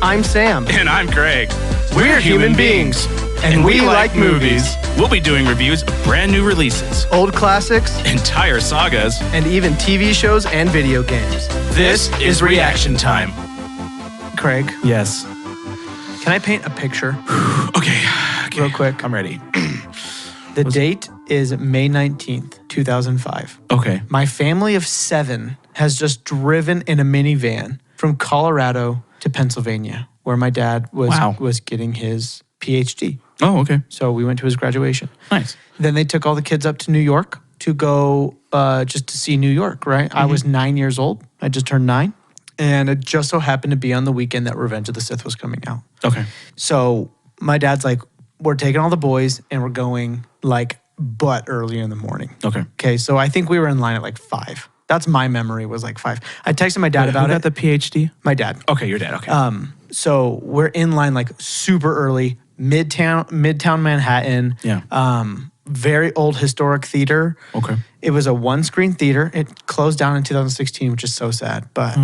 I'm Sam. And I'm Craig. We're human beings. And we like movies. We'll be doing reviews of brand new releases, Old classics, entire sagas, and even TV shows and video games. This is Reaction Time. Craig, Yes. can I paint a picture Okay. real quick? I'm ready. The date is May 19th, 2005. Okay. My family of 7 has just driven in a minivan from Colorado to Pennsylvania, where my dad was getting his PhD. Oh, okay. So we went to his graduation. Nice. Then they took all the kids up to New York to go just to see New York, right? Mm-hmm. I was 9 years old. I just turned 9. And it just so happened to be on the weekend that Revenge of the Sith was coming out. Okay. So my dad's like, we're taking all the boys and we're going like but early in the morning. Okay. Okay, so I think we were in line at like 5. That's my memory, was like 5. I texted my dad about Who it. got the PhD? My dad. Okay, your dad. Okay. So we're in line like super early, Midtown Manhattan. Yeah. Very old historic theater. Okay. It was a one-screen theater. It closed down in 2016, which is so sad. But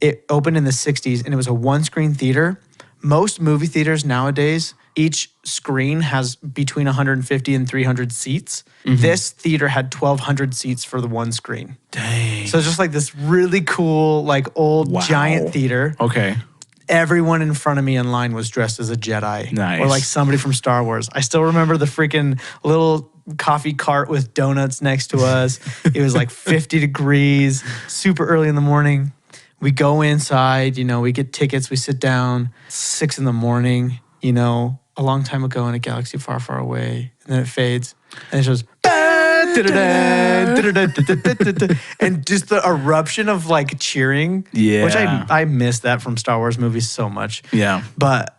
it opened in the 60s, and it was a one-screen theater. Most movie theaters nowadays, each screen has between 150 and 300 seats. Mm-hmm. This theater had 1,200 seats for the one screen. Dang. So it's just like this really cool, like old giant theater. Okay. Everyone in front of me in line was dressed as a Jedi. Nice. Or like somebody from Star Wars. I still remember the freaking little coffee cart with donuts next to us. It was like 50 degrees, super early in the morning. We go inside, we get tickets, we sit down, 6 in the morning, a long time ago in a galaxy far, far away. And then it fades. And it shows, and just the eruption of like cheering. Yeah. Which I miss that from Star Wars movies so much. Yeah. But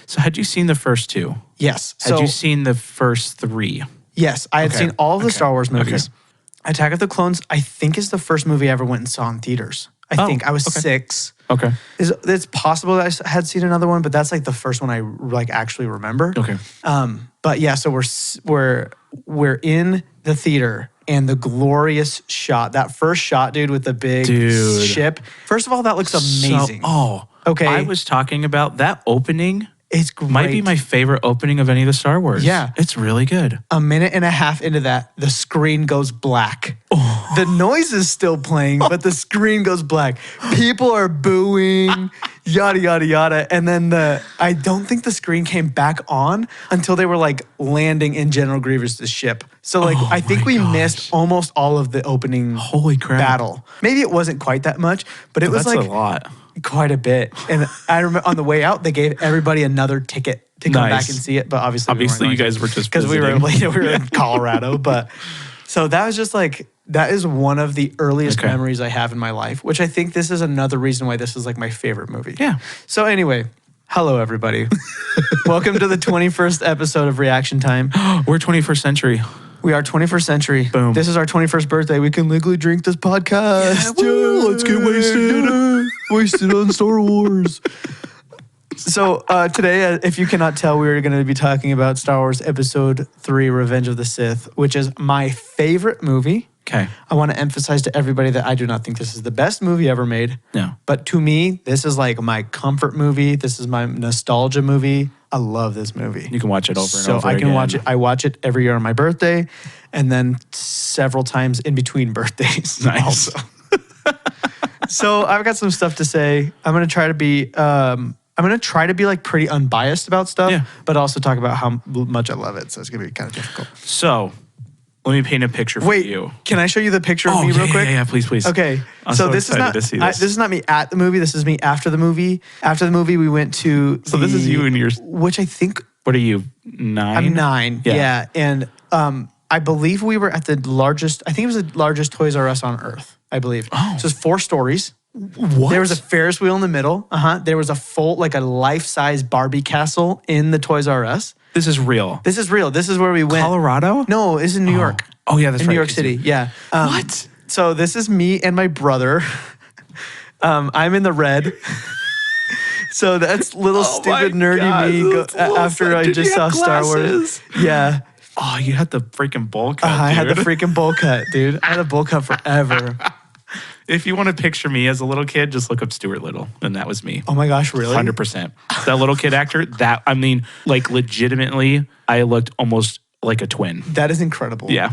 So had you seen the first 2? yes. Had you seen the first 3? Yes, I had Okay. seen all of the Star Wars movies. Okay. Attack of the Clones, I think, is the first movie I ever went and saw in theaters. I think I was 6. Okay. It's possible that I had seen another one, but that's like the first one I like actually remember. Okay. But yeah, so we're in the theater, and the glorious shot, that first shot, dude, with the big ship. First of all, that looks amazing. Okay. I was talking about that opening. It's great. Might be my favorite opening of any of the Star Wars. Yeah. It's really good. A minute and a half into that, the screen goes black. The noise is still playing, but the screen goes black. People are booing, yada, yada, yada. And then I don't think the screen came back on until they were like landing in General Grievous' ship. So like, I think we missed almost all of the opening Holy crap. battle. Maybe it wasn't quite that much, but it was That's like a lot. quite a bit. And I remember on the way out, they gave everybody another ticket to come back and see it. But obviously you guys were just because we were visiting. in Colorado. But so that was just like, that is one of the earliest memories I have in my life, which I think this is another reason why this is like my favorite movie. Yeah. So anyway, hello everybody. Welcome to the 21st episode of Reaction Time. We're 21st century. We are 21st century. Boom. This is our 21st birthday. We can legally drink this podcast. Yeah, let's get wasted. Wasted on Star Wars. So today, if you cannot tell, we're going to be talking about Star Wars Episode 3, Revenge of the Sith, which is my favorite movie. Okay. I want to emphasize to everybody that I do not think this is the best movie ever made. No. But to me, this is like my comfort movie. This is my nostalgia movie. I love this movie. You can watch it over and over So I can again. watch it. I watch it every year on my birthday, and then several times in between birthdays. Nice. Also. So I've got some stuff to say. I'm gonna try to be. Like pretty unbiased about stuff, but also talk about how much I love it. So it's gonna be kind of difficult. So let me paint a picture for you. Can I show you the picture of me real quick? Yeah, please. Okay. I'm so so this is excited not to see this. this is not me at the movie. This is me after the movie. After the movie, we went to. So this is you and your. Which I think. What are you, 9? I'm 9. Yeah. And I believe we were at the largest. I think it was the largest Toys R Us on Earth. I believe. Oh. So it's 4 stories. What? There was a Ferris wheel in the middle. There was a full, like a life-size Barbie castle in the Toys R Us. This is real. This is real. This is where we went. Colorado? No, it's in New York. Oh, yeah, that's in right. New York City. Yeah. What? So this is me and my brother. I'm in the red. So that's little stupid nerdy me after I just saw Star Wars. Yeah. Oh, you had the freaking bowl cut, I had the dude. freaking bowl cut, dude. I had a bowl cut forever. If you want to picture me as a little kid, just look up Stuart Little, and that was me. Oh my gosh, really? 100%. That little kid actor, like legitimately, I looked almost like a twin. That is incredible. Yeah.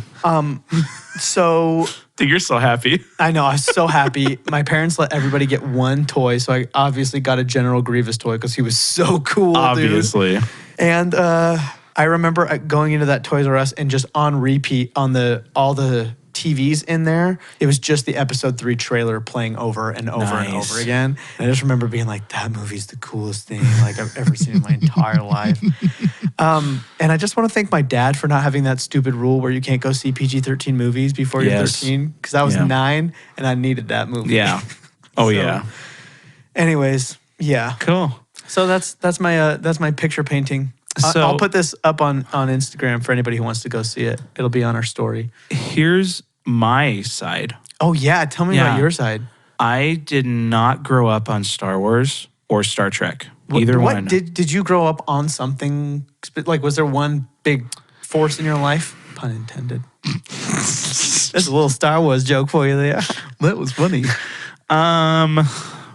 So Dude, you're so happy. I know, I was so happy. My parents let everybody get one toy, so I obviously got a General Grievous toy because he was so cool, dude. Obviously. And I remember going into that Toys R Us and just on repeat on all the TVs in there, it was just the episode 3 trailer playing over and over and Nice. over again. And I just remember being like, that movie's the coolest thing like I've ever seen in my entire life. And I just want to thank my dad for not having that stupid rule where you can't go see PG-13 movies before you're Yes. 13, because I was Yeah. 9 and I needed that movie. Yeah. Oh, So, yeah. Anyways, yeah. Cool. So that's my picture painting. So- I'll put this up on Instagram for anybody who wants to go see it. It'll be on our story. Here's my side. Oh yeah, tell me about Yeah. your side. I did not grow up on Star Wars or Star Trek. Either what one. did you grow up on something like? Was there one big force in your life? Pun intended. That's a little Star Wars joke for you there. That was funny.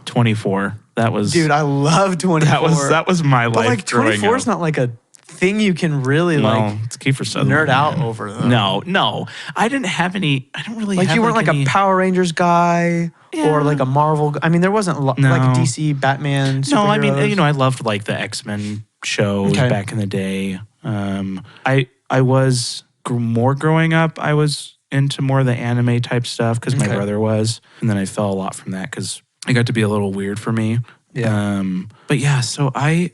24. That was Dude, I love 24. that was my but life. like growing 24 is up. not like a thing you can really Well, it's Kiefer Sutherland. nerd out over. Though. No. I didn't have any. I don't really Like have you weren't like any, a Power Rangers guy or like a Marvel. I mean, there wasn't like No. DC, Batman. No, I mean, superheroes. I loved like the X-Men shows Okay. back in the day. I was more growing up. I was into more of the anime type stuff because my Okay. brother was, and then I fell a lot from that because it got to be a little weird for me. Yeah. But yeah, so I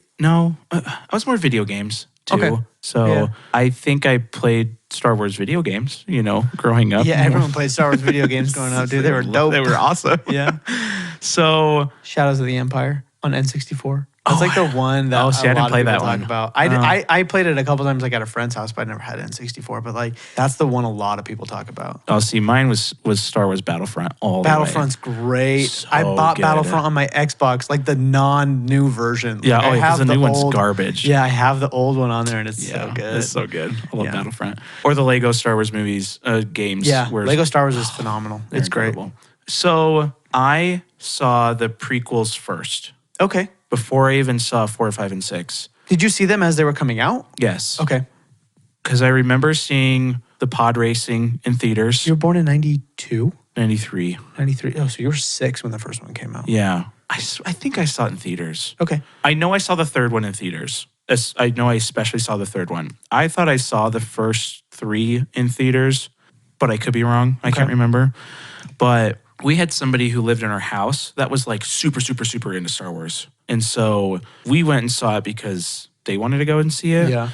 was more video games too. Okay. So Yeah. I think I played Star Wars video games. Growing up. Yeah, everyone played Star Wars video games growing up, dude. They were dope. They were awesome. Yeah. So Shadows of the Empire on N64. That's like the one that see, I a didn't lot play of people that talk one. about. No. I played it a couple times like at a friend's house, but I never had N64. But like that's the one a lot of people talk about. see, mine was Star Wars Battlefront all the way. Battlefront's great. So I bought good. Battlefront on my Xbox, like the non-new version. Yeah, Like, I because have the new one's old- garbage. Yeah, I have the old one on there, and it's Yeah, so good. It's so good. I love Yeah. Battlefront. Or the Lego Star Wars movies, games. Yeah, where Lego Star Wars is phenomenal. they're It's great. incredible. So I saw the prequels first Okay. before I even saw 4, 5, and 6. Did you see them as they were coming out? Yes. Okay. Because I remember seeing the pod racing in theaters. You were born in 92? 93. 93. Oh, so you were 6 when the first one came out. Yeah. I think I saw it in theaters. Okay. I know I saw the third one in theaters. I know I especially saw the third one. I thought I saw the first 3 in theaters, but I could be wrong. I can't remember. But we had somebody who lived in our house that was like super, super, super into Star Wars. And so we went and saw it because they wanted to go and see it. Yeah.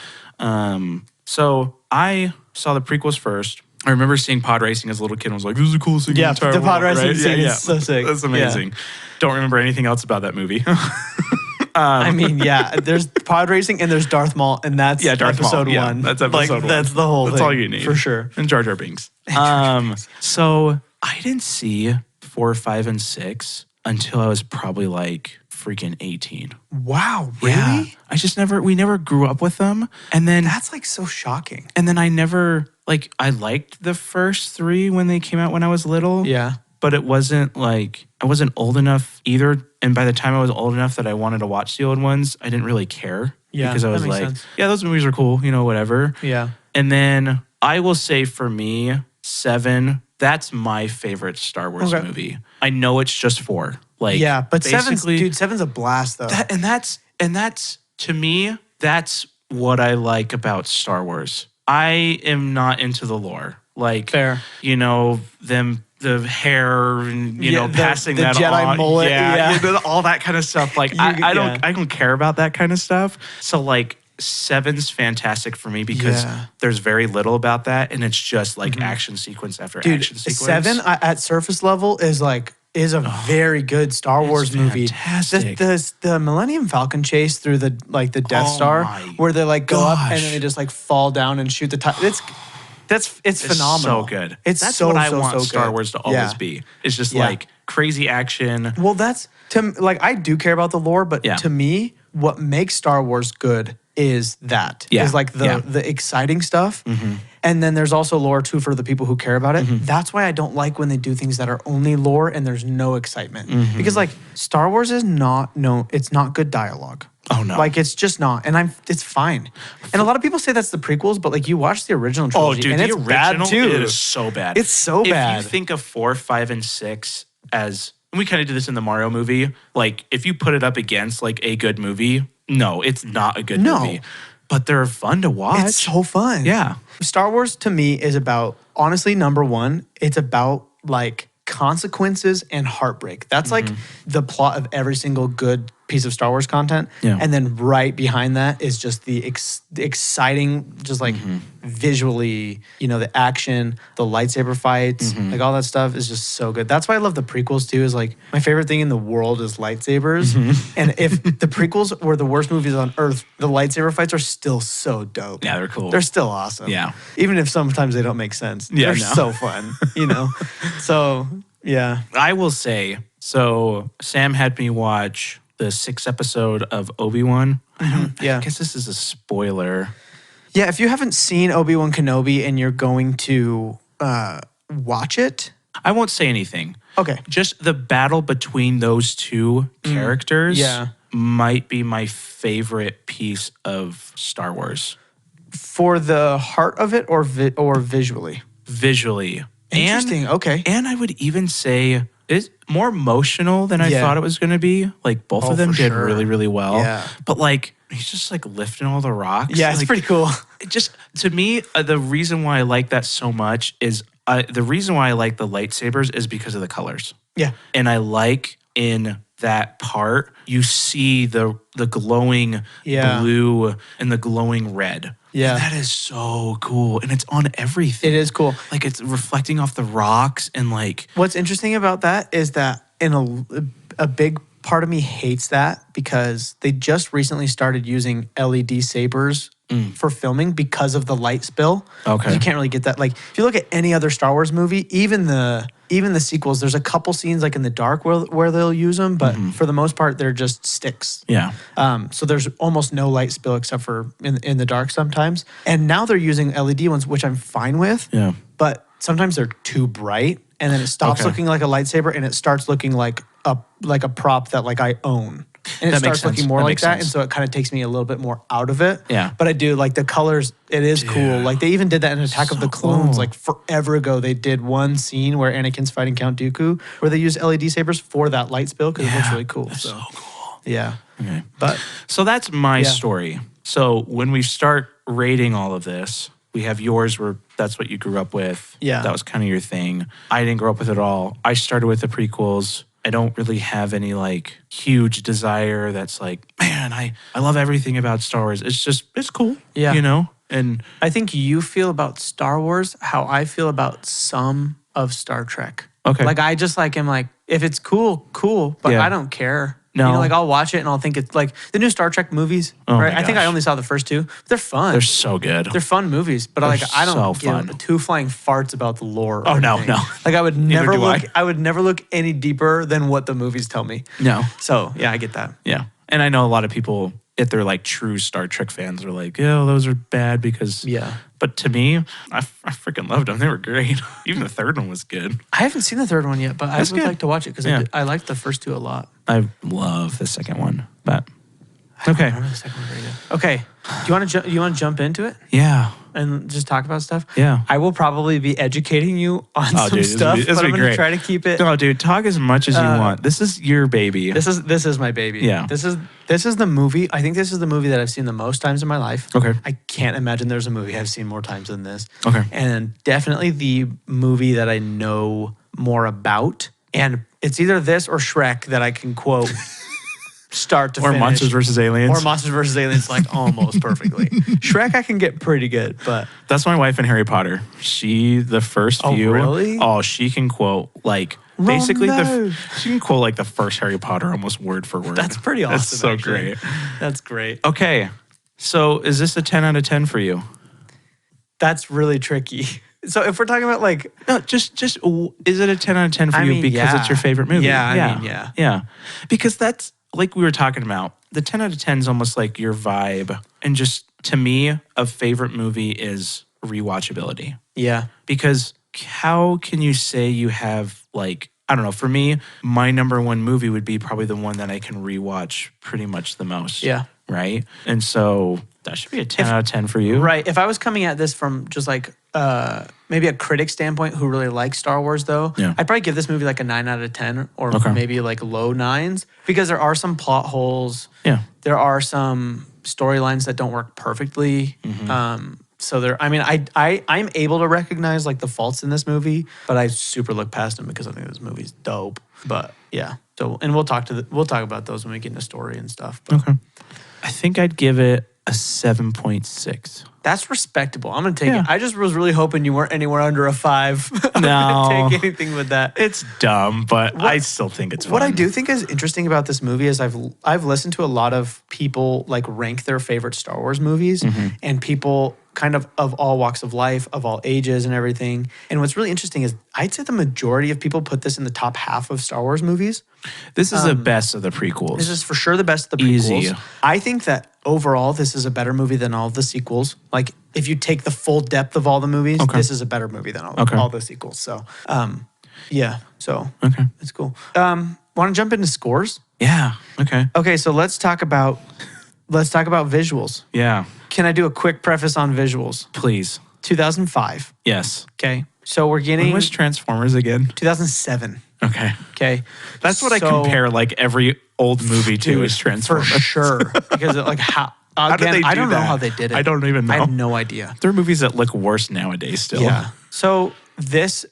So I saw the prequels first. I remember seeing pod racing as a little kid and was like, this is the coolest thing in the entire the pod world, racing right? scene is so sick. That's amazing. Don't remember anything else about that movie. I mean, yeah, there's pod racing and there's Darth Maul, and that's Darth Maul. episode Yeah, 1. that's episode 1. That's the whole That's thing. all you need. For sure. And Jar Jar Binks. So I didn't see 4, 5, and 6 until I was probably like freaking 18. Wow, really? Yeah. We never grew up with them. And then That's like so shocking. I never, I liked the first 3 when they came out when I was little. Yeah. But it wasn't like, I wasn't old enough either. And by the time I was old enough that I wanted to watch the old ones, I didn't really care. Yeah, Because I that was makes like, sense. yeah, those movies are cool, whatever. Yeah. And then I will say for me, 7, that's my favorite Star Wars Okay. movie. I know it's just 4. Yeah, but basically, seven's a blast though. that's to me, that's what I like about Star Wars. I am not into the lore. Like, Fair. the hair and, Yeah, passing the that Jedi on. mullet, yeah. All that kind of stuff. Like, I don't care about that kind of stuff. So like 7's fantastic for me because Yeah. there's very little about that. And it's just like action sequence after Dude, action sequence. 7 at surface level is a very good Star Wars movie. fantastic. The Millennium Falcon chase through the Death Oh Star, my where they go up and gosh. then they just fall down and shoot the time. It's phenomenal. So good. It's That's so what I so, want so Star good. Wars to always Yeah. be. It's just Yeah. like crazy action. Well, that's I do care about the lore, but Yeah. to me, what makes Star Wars good is that. Yeah. Is Yeah. the exciting stuff. And then there's also lore too for the people who care about it. That's why I don't like when they do things that are only lore and there's no excitement. Because like Star Wars is it's not good dialogue. Oh no. Like it's just not. And it's fine. And a lot of people say that's the prequels, but like you watch the original trilogy dude, and the it's original bad too. It is so bad. It's so bad. If you think of 4, 5, and 6 as, and we kind of did this in the Mario movie, like if you put it up against like a good movie, no, it's not a good movie. But they're fun to watch. It's so fun. Yeah. Star Wars to me is about, honestly, number one, it's about like consequences and heartbreak. That's like the plot of every single good piece of Star Wars content. Yeah. And then right behind that is just the exciting, just like visually, you know, the action, the lightsaber fights, like all that stuff is just so good. That's why I love the prequels too, is like my favorite thing in the world is lightsabers. And if the prequels were the worst movies on earth, the lightsaber fights are still so dope. Yeah, they're cool. They're still awesome. Yeah. Even if sometimes they don't make sense. Yeah, They're no. so fun, you know? So, yeah. I will say, so Sam had me watch the 6th episode of Obi-Wan. Yeah. I guess this is a spoiler. Yeah, if you haven't seen Obi-Wan Kenobi and you're going to watch it. I won't say anything. Okay. Just the battle between those two characters yeah. might be my favorite piece of Star Wars. For the heart of it or visually? Visually. Interesting. Okay. And I would even say it's more emotional than I Yeah. thought it was going to be. Like both of them for did sure. really, really well. Yeah. But like he's just like lifting all the rocks. Yeah, it's like, pretty cool. It just, to me, the reason why I like that so much is the reason why I like the lightsabers is because of the colors. Yeah. And I like in that part, you see the glowing blue and the glowing red. Yeah. And that is so cool. And it's on everything. It is cool. Like it's reflecting off the rocks and like. What's interesting about that is that a big part of me hates that because they just recently started using LED sabers for filming because of the light spill. Okay. You can't really get that. Like if you look at any other Star Wars movie, even the sequels, there's a couple scenes like in the dark where they'll use them, but for the most part, they're just sticks. Yeah. So there's almost no light spill except for in the dark sometimes. And now they're using LED ones, which I'm fine with. Yeah. But sometimes they're too bright, and then it stops looking like a lightsaber, and it starts looking like a prop that like I own. And it That makes starts sense. looking more That like makes that, sense. and so it kind of takes me a little bit more out of it. Yeah. But I do like the colors. It is cool. Like they even did that in Attack of the Clones, cool. like forever ago. They did one scene where Anakin's fighting Count Dooku, where they used LED sabers for that light spill because it looks really cool. That's so cool. Yeah. Okay. But So that's my story. So when we start rating all of this, we have yours where that's what you grew up with. Yeah. That was kind of your thing. I didn't grow up with it all. I started with the prequels. I don't really have any like huge desire that's like, man, I love everything about Star Wars. It's just, it's cool. Yeah. You know? And I think you feel about Star Wars how I feel about some of Star Trek. Okay. Like I just like am like, if it's cool, cool, but Yeah. I don't care. No. You know, like I'll watch it and I'll think it's like the new Star Trek movies, Oh right? my I think I gosh. only saw the first two. They're fun. they're so good. They're fun movies, but like I don't so give fun. two flying farts about the lore. Or Oh, no, anything. no. Like I would never do look. I. I would never look any deeper than what the movies tell me. No. So yeah, I get that. Yeah. And I know a lot of people, if they're like true Star Trek fans, are like, oh, those are bad because. Yeah. But to me, I freaking loved them. They were great. Even the third one was good. I haven't seen the third one yet, but I That's would good. like to watch it because Yeah. I liked the first two a lot. I love the second one. But okay. I remember the second one very good. Okay, do you want to jump into it Yeah. and just talk about stuff? Yeah. I will probably be educating you on some dude, this will stuff, be- this but will I'm be going to great. try to keep it. No, dude, talk as much as you want. This is your baby. This is my baby. Yeah. This is the movie. I think this is the movie that I've seen the most times in my life. Okay. I can't imagine there's a movie I've seen more times than this. Okay. And definitely the movie that I know more about. And it's either this or Shrek that I can quote start to Or finish. Monsters vs. Aliens. Or Monsters vs. Aliens, like almost perfectly. Shrek, I can get pretty good, but That's my wife in Harry Potter. She, the first Oh, few. really? Oh, she can quote like basically no. she can quote like the first Harry Potter almost word for word. that's pretty awesome. That's so actually. great. That's great. Okay. So is this a 10 out of 10 for you? That's really tricky. So if we're talking about like, No, just is it a 10 out of 10 for I you mean, because yeah. it's your favorite movie? Yeah, I mean, yeah. Yeah. Because that's like we were talking about. The 10 out of 10 is almost like your vibe. And just to me, a favorite movie is rewatchability. Yeah. Because how can you say you have like, I don't know, for me, my number one movie would be probably the one that I can rewatch pretty much the most. Yeah. Right? And so that should be a 10 out of 10 for you. Right. If I was coming at this from just like maybe a critic standpoint who really likes Star Wars, though, Yeah. I'd probably give this movie like a 9 out of 10 or Okay. maybe like low nines because there are some plot holes. Yeah. There are some storylines that don't work perfectly. So there, I mean, I'm able to recognize like the faults in this movie, but I super look past them because I think this movie's dope. But yeah, so and we'll talk about those when we get into story and stuff. But Okay. I think I'd give it a 7.6. that's respectable. I'm gonna take it. I just was really hoping you weren't anywhere under a 5. I'm No. gonna take anything with that. It's dumb, but I still think it's fun. What I do think is interesting about this movie is I've listened to a lot of people like rank their favorite Star Wars movies and people kind of all walks of life, of all ages and everything. And what's really interesting is I'd say the majority of people put this in the top half of Star Wars movies. This is the best of the prequels. This is for sure the best of the prequels. Easy. I think that overall this is a better movie than all of the sequels. Like if you take the full depth of all the movies, this is a better movie than all the sequels. So yeah. So it's cool. Want to jump into scores? Yeah. Okay. Okay, so let's talk about visuals. Yeah. Can I do a quick preface on visuals? Please. 2005. Yes. Okay. So we're getting When was Transformers again? 2007. Okay. Okay. That's what I compare like every old movie to is Transformers. For sure. Because like how How did they do I don't know that? how they did it. I don't even know. I have no idea. There are movies that look worse nowadays still. Yeah. So this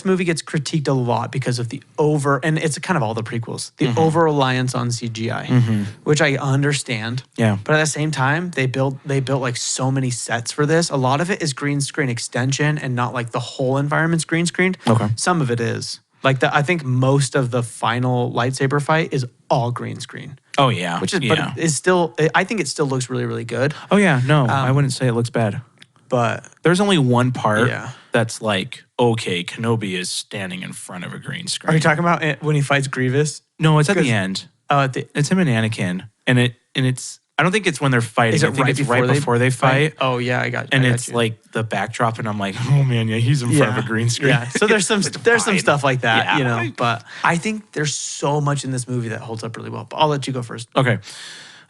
movie gets critiqued a lot because of and it's kind of all the prequels, the over reliance on CGI, which I understand. Yeah. But at the same time, they built like so many sets for this. A lot of it is green screen extension and not like the whole environment's green screened. Okay. Some of it is. Like I think most of the final lightsaber fight is all green screen. Oh yeah. But it's still, I think it still looks really, really good. Oh yeah. No, I wouldn't say it looks bad. But there's only one part Yeah. that's like, okay, Kenobi is standing in front of a green screen. are you talking about it when he fights Grievous? No, it's at the end. Oh, It's him and Anakin, and it's. I don't think it's when they're fighting. Is it I think right it's right before they fight. Oh yeah, I got you. And I got it's you. like the backdrop, and I'm like, oh man, yeah, he's in front of a green screen. Yeah. So there's some fine. stuff like that, Yeah. you know. But I think there's so much in this movie that holds up really well. But I'll let you go first. Okay.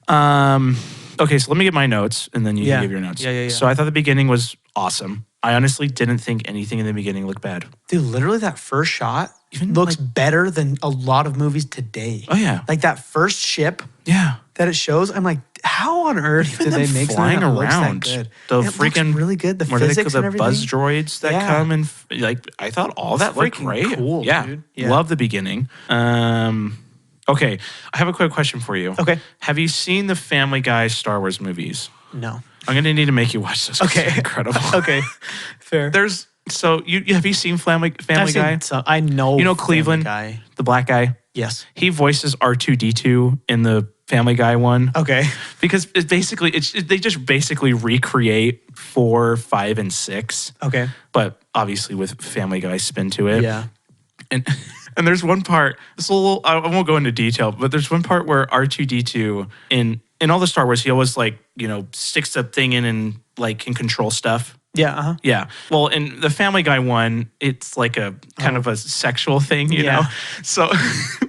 Okay, so let me get my notes, and then you Yeah. can give your notes. Yeah. So I thought the beginning was awesome. I honestly didn't think anything in the beginning looked bad. Dude, literally that first shot Even, looks better than a lot of movies today. Oh yeah. Like that first ship Yeah. that it shows, I'm like, how on earth did they make flying something that looks that around? good? The And it looks freaking really good. The what are they physics called? and The buzz everything. droids that Yeah. come and like I thought all that looked freaking great. cool, yeah. dude. Yeah. Love the beginning. Okay, I have a quick question for you. Okay. Have you seen the Family Guy Star Wars movies? No. I'm gonna need to make you watch this. 'cause Okay. they're incredible. Okay. Fair. There's you have you seen Family I've Guy? seen some, I know. You know Family Cleveland, Guy. the black guy. Yes. He voices R2D2 in the Family Guy one. Okay. Because they just basically recreate 4, 5, and 6. Okay. But obviously with Family Guy spin to it. Yeah. And there's one part. It's a little. I won't go into detail, but there's one part where R2D2 in all the Star Wars, he always like sticks the thing in and like can control stuff. Yeah. Uh-huh. Yeah. Well, in the Family Guy one, it's like a kind of a sexual thing, you know? So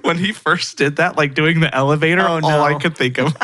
when he first did that, like doing the elevator, Oh, no. all I could think of.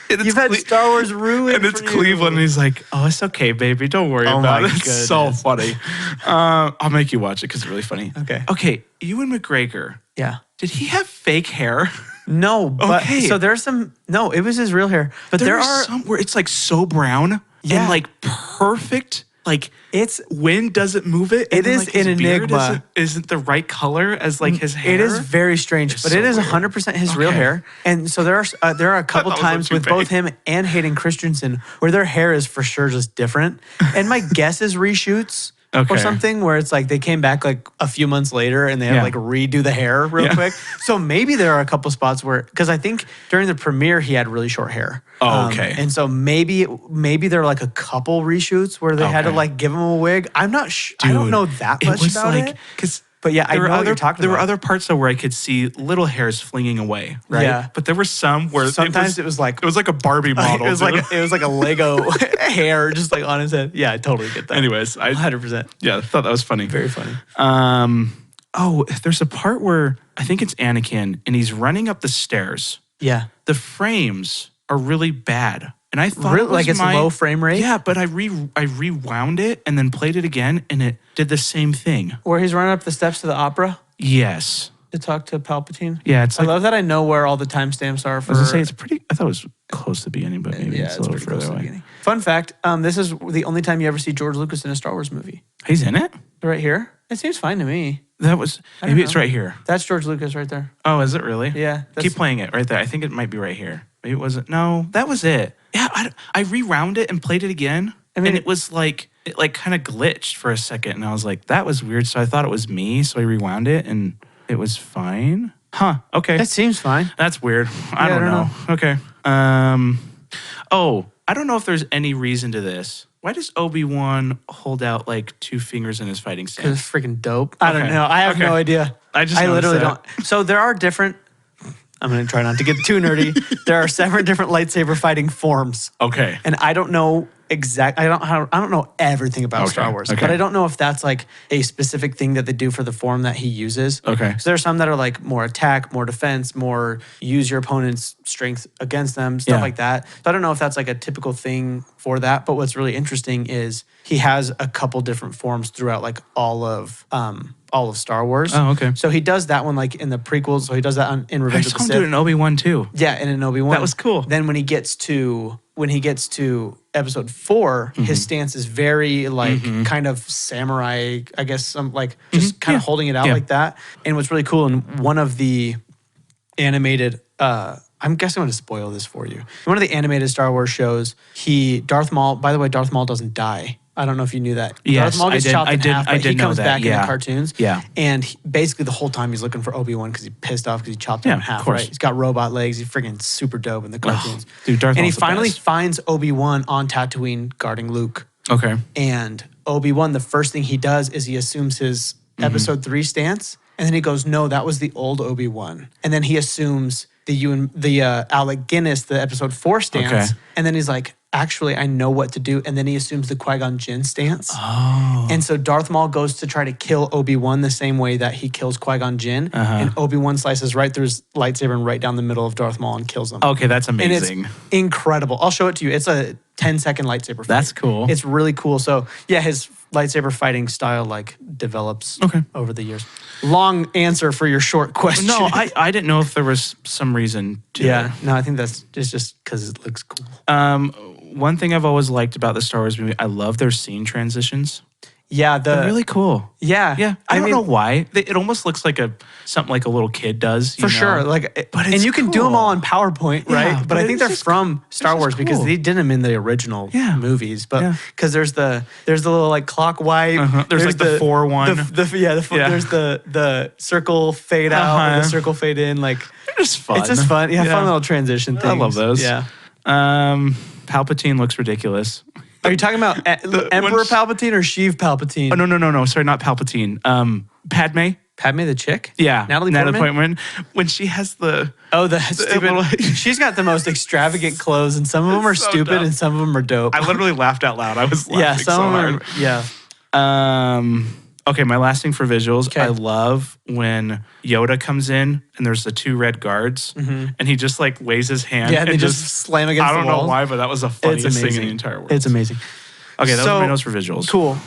And You've had Star Wars ruined. and it's for you. Cleveland. And he's like, oh, it's okay, baby. Don't worry Oh about my it. It's so goodness. funny. I'll make you watch it because it's really funny. Okay. Okay. Ewan McGregor, Yeah. did he have fake hair? No, but Okay. so there's some. No, it was his real hair. But there are. some where it's like so brown Yeah. and like perfect. Like It's wind doesn't move it. and It then, is like, his an beard enigma. Isn't the right color as like his hair. It is very strange, It's but so it is weird. 100% his real Okay. hair. And so there are a couple thought it was a times with toupee. both him and Hayden Christensen where their hair is for sure just different. And my guess is reshoots. Okay. Or something where it's like they came back like a few months later and they had to Yeah. like redo the hair real Yeah. quick. So maybe there are a couple spots where, because I think during the premiere he had really short hair. Oh, okay. And so maybe there are like a couple reshoots where they had to Okay. like give him a wig. I'm not I don't Dude, know that much about it. Because But yeah, I know what you're talking there about. were other parts though where I could see little hairs flinging away, right? Yeah. But there were some where Sometimes it was like a Barbie model. it was like a Lego hair just like on his head. Yeah, I totally get that. Anyways, 100%. I thought that was funny. Very funny. Oh, there's a part where I think it's Anakin and he's running up the stairs. Yeah. The frames are really bad. And I thought Really? Like it's low frame rate? Yeah, but I rewound it and then played it again and it did the same thing. Where he's running up the steps to the opera Yes. to talk to Palpatine. Yeah, it's I like, love that I know where all the timestamps are for. I was gonna say I thought it was close to the beginning, but maybe it's a little pretty close to further the away. beginning. Fun fact, this is the only time you ever see George Lucas in a Star Wars movie. He's in it? Right here? It seems fine to me. Maybe it's right here. That's George Lucas right there. Oh, is it really? Yeah. Keep playing it right there. I think it might be right here. Maybe it wasn't. No, that was it. Yeah, I rewound it and played it again. And it was like, it like kind of glitched for a second. And I was like, that was weird. So I thought it was me. So I rewound it and it was fine. Huh. Okay. That seems fine. That's weird. I don't know. Okay. Oh, I don't know if there's any reason to this. Why does Obi-Wan hold out like two fingers in his fighting Because stance? it's freaking dope. I don't Okay. know. I have no idea. I literally noticed don't. So there are different. I'm going to try not to get too nerdy. There are 7 different lightsaber fighting forms. Okay. And I don't know I don't know everything about Star Wars, but I don't know if that's like a specific thing that they do for the form that he uses. Okay. So there's some that are like more attack, more defense, more use your opponent's strength against them, stuff like that. So I don't know if that's like a typical thing for that. But what's really interesting is he has a couple different forms throughout like all of Star Wars. Oh, okay. So he does that one like in the prequels. So he does that in I Revenge of saw the him Sith. do it in Obi-Wan too. Yeah, and in Obi-Wan. That was cool. Then when he gets to episode 4, his stance is very like kind of samurai, I guess, some like just kind of holding it out like that. And what's really cool, and one of the animated I'm guessing I'm going to spoil this for you. One of the animated Star Wars shows, Darth Maul, by the way, Darth Maul doesn't die. I don't know if you knew that. Yes, Darth Maul gets chopped in half, but he know comes that, back in yeah. the cartoons. Yeah. And basically the whole time he's looking for Obi-Wan because he's pissed off because he chopped him in of half, course. right? He's got robot legs. He's freaking super dope in the cartoons. Dude, Darth and he Maul's the finally best. finds Obi-Wan on Tatooine guarding Luke. Okay. And Obi-Wan, the first thing he does is he assumes his episode 3 stance. And then he goes, no, that was the old Obi-Wan. And then he assumes the Alec Guinness, the episode 4 stance. Okay. And then he's like, actually, I know what to do. And then he assumes the Qui-Gon Jinn stance. Oh. And so Darth Maul goes to try to kill Obi-Wan the same way that he kills Qui-Gon Jinn. And Obi-Wan slices right through his lightsaber and right down the middle of Darth Maul and kills him. Okay, that's And amazing. it's incredible. I'll show it to you. It's a 10-second lightsaber fight. That's cool. It's really cool. So yeah, his lightsaber fighting style like develops over the years. Long answer for your short question. No, I didn't know if there was some reason to Yeah, it. no, I think it's just because it looks cool. One thing I've always liked about the Star Wars movie, I love their scene transitions. Yeah, They're really cool. yeah. I don't know why. It almost looks like something like a little kid does. For sure. Like, But and it's you can do them cool. all in PowerPoint, right? Yeah, but I think it's they're just- from Star just Wars because cool. they did them in the original movies. But because there's the little like clock wipe. There's like the 4-1. There's the circle fade out, and the circle fade in. Like They're just fun. it's just fun. Yeah, fun little transition things. I love those. Yeah. Palpatine looks ridiculous. Are you talking about Emperor Palpatine or Sheev Palpatine? Oh, no. Sorry, not Palpatine. Padme. Padme the chick? Yeah. Natalie Portman. When she has the... Oh, the stupid. little- She's got the most extravagant clothes, and some of them are so stupid dumb. and some of them are dope. I literally laughed out loud. I was laughing yeah, so some hard. of them are, Okay, my last thing for visuals. Okay. I love when Yoda comes in and there's the 2 red guards and he just like waves his hand. Yeah, and they just slam against I the don't know walls. why, but that was the It's funniest thing in amazing. the entire world. It's amazing. Okay, that So- was my notes for visuals. Cool.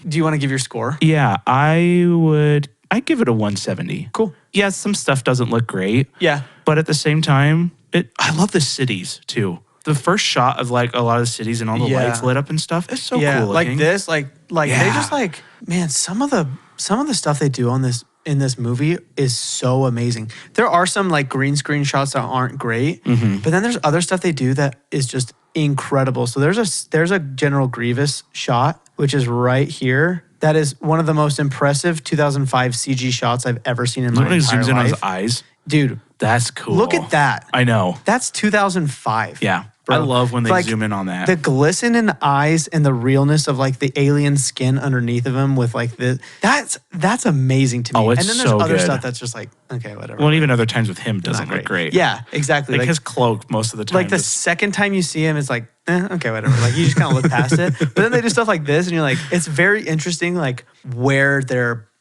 Do you want to give your score? Yeah, I'd give it a 170. Cool. Yeah, some stuff doesn't look great. Yeah. But at the same time, I love the cities too. The first shot of like a lot of the cities and all the Yeah. lights lit up and stuff. It's so Yeah, cool looking. like this, like they Yeah. just like, man, some of the stuff they do on this in this movie is so amazing. There are some like green screen shots that aren't great, but then there's other stuff they do that is just incredible. So there's a General Grievous shot, which is right here. That is one of the most impressive 2005 CG shots I've ever seen in my When he entire zooms in on his life. eyes. Dude, That's cool. look at that. I know. That's 2005. Yeah. bro. I love when they Like, zoom in on that. the glisten in the eyes and the realness of like the alien skin underneath of him with like the that's amazing to me. Oh, it's and then there's so other good. stuff that's just like, okay, whatever. well, and even other times with him Not doesn't look great. Yeah, exactly. Like his cloak most of the time. like the is- second time you see him, it's like, okay, whatever. Like you just kind of look past it. But then they do stuff like this, and you're like, it's very interesting, like where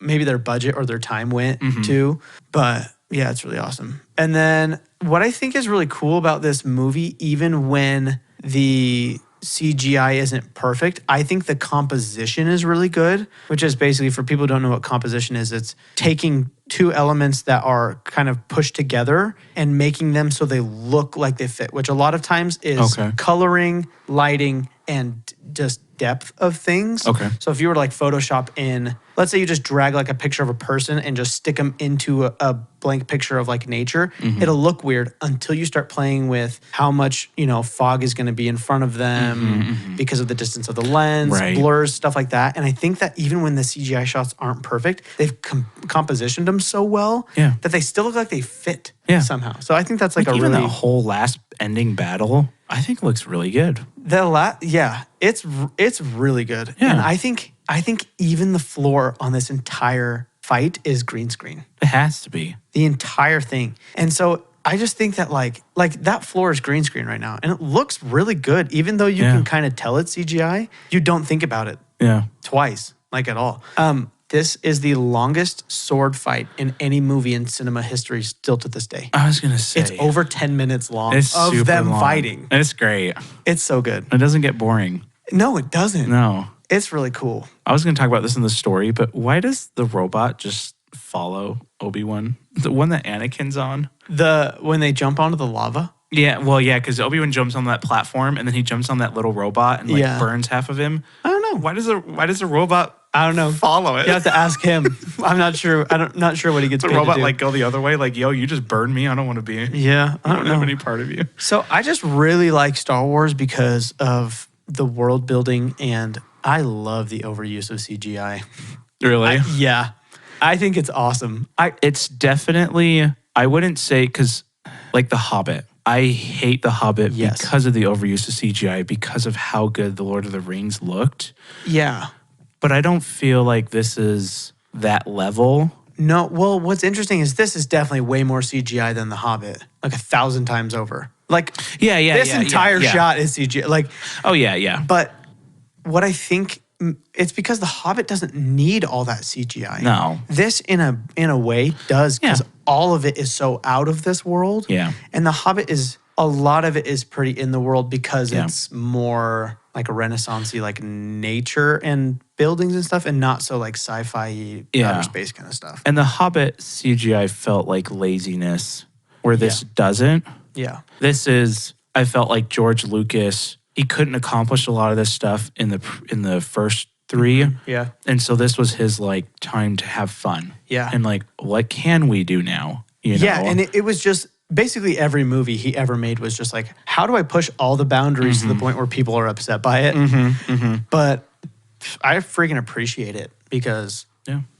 maybe their budget or their time went to. But yeah, it's really awesome. And then what I think is really cool about this movie, even when the CGI isn't perfect, I think the composition is really good, which is basically, for people who don't know what composition is, it's taking two elements that are kind of pushed together and making them so they look like they fit, which a lot of times is coloring, lighting, and just depth of things. Okay. So if you were to like Photoshop in, let's say you just drag like a picture of a person and just stick them into a blank picture of like nature, it'll look weird until you start playing with how much, fog is going to be in front of them because of the distance of the lens, blurs, stuff like that. And I think that even when the CGI shots aren't perfect, they've compositioned them so well that they still look like they fit somehow. So I think that's like a even really... that whole last ending battle, I think looks really good. It's really good. Yeah. And I think even the floor on this entire fight is green screen. It has to be. The entire thing. And so I just think that like that floor is green screen right now, and it looks really good. Even though you can kind of tell it's CGI, you don't think about it twice, like at all. This is the longest sword fight in any movie in cinema history still to this day. I was going to say. It's over 10 minutes long it's of super them long. fighting. And it's great. It's so good. It doesn't get boring. No, it doesn't. No. It's really cool. I was going to talk about this in the story, but why does the robot just follow Obi-Wan? The one that Anakin's on? When they jump onto the lava? Yeah, well, yeah, because Obi-Wan jumps on that platform and then he jumps on that little robot and burns half of him. I don't know. Why does the robot I don't know. follow it? You have to ask him. I'm not sure. not sure what he gets paid the robot to do. like go the other way, like, yo, you just burned me. I don't want to be. Yeah, I don't know have any part of you. So I just really like Star Wars because of the world building, and I love the overuse of CGI. Really? I think it's awesome. It's definitely, I wouldn't say, because like The Hobbit, I hate The Hobbit because of the overuse of CGI, because of how good The Lord of the Rings looked. Yeah. But I don't feel like this is that level. No, well, what's interesting is this is definitely way more CGI than The Hobbit, like 1,000 times over. Like, this entire shot is CGI. Like, oh, yeah. But what I think, it's because The Hobbit doesn't need all that CGI. No. This, in a way, does, because all of it is so out of this world. Yeah. And The Hobbit a lot of it is pretty in the world because it's more like a Renaissance-y, like nature and buildings and stuff, and not so like sci-fi outer space kind of stuff. And The Hobbit CGI felt like laziness, where this doesn't. Yeah. This is, I felt like George Lucas, he couldn't accomplish a lot of this stuff in the first three. Yeah. And so this was his like time to have fun. Yeah. And like, what can we do now? Yeah, and it was just basically every movie he ever made was just like, how do I push all the boundaries to the point where people are upset by it? But I freaking appreciate it because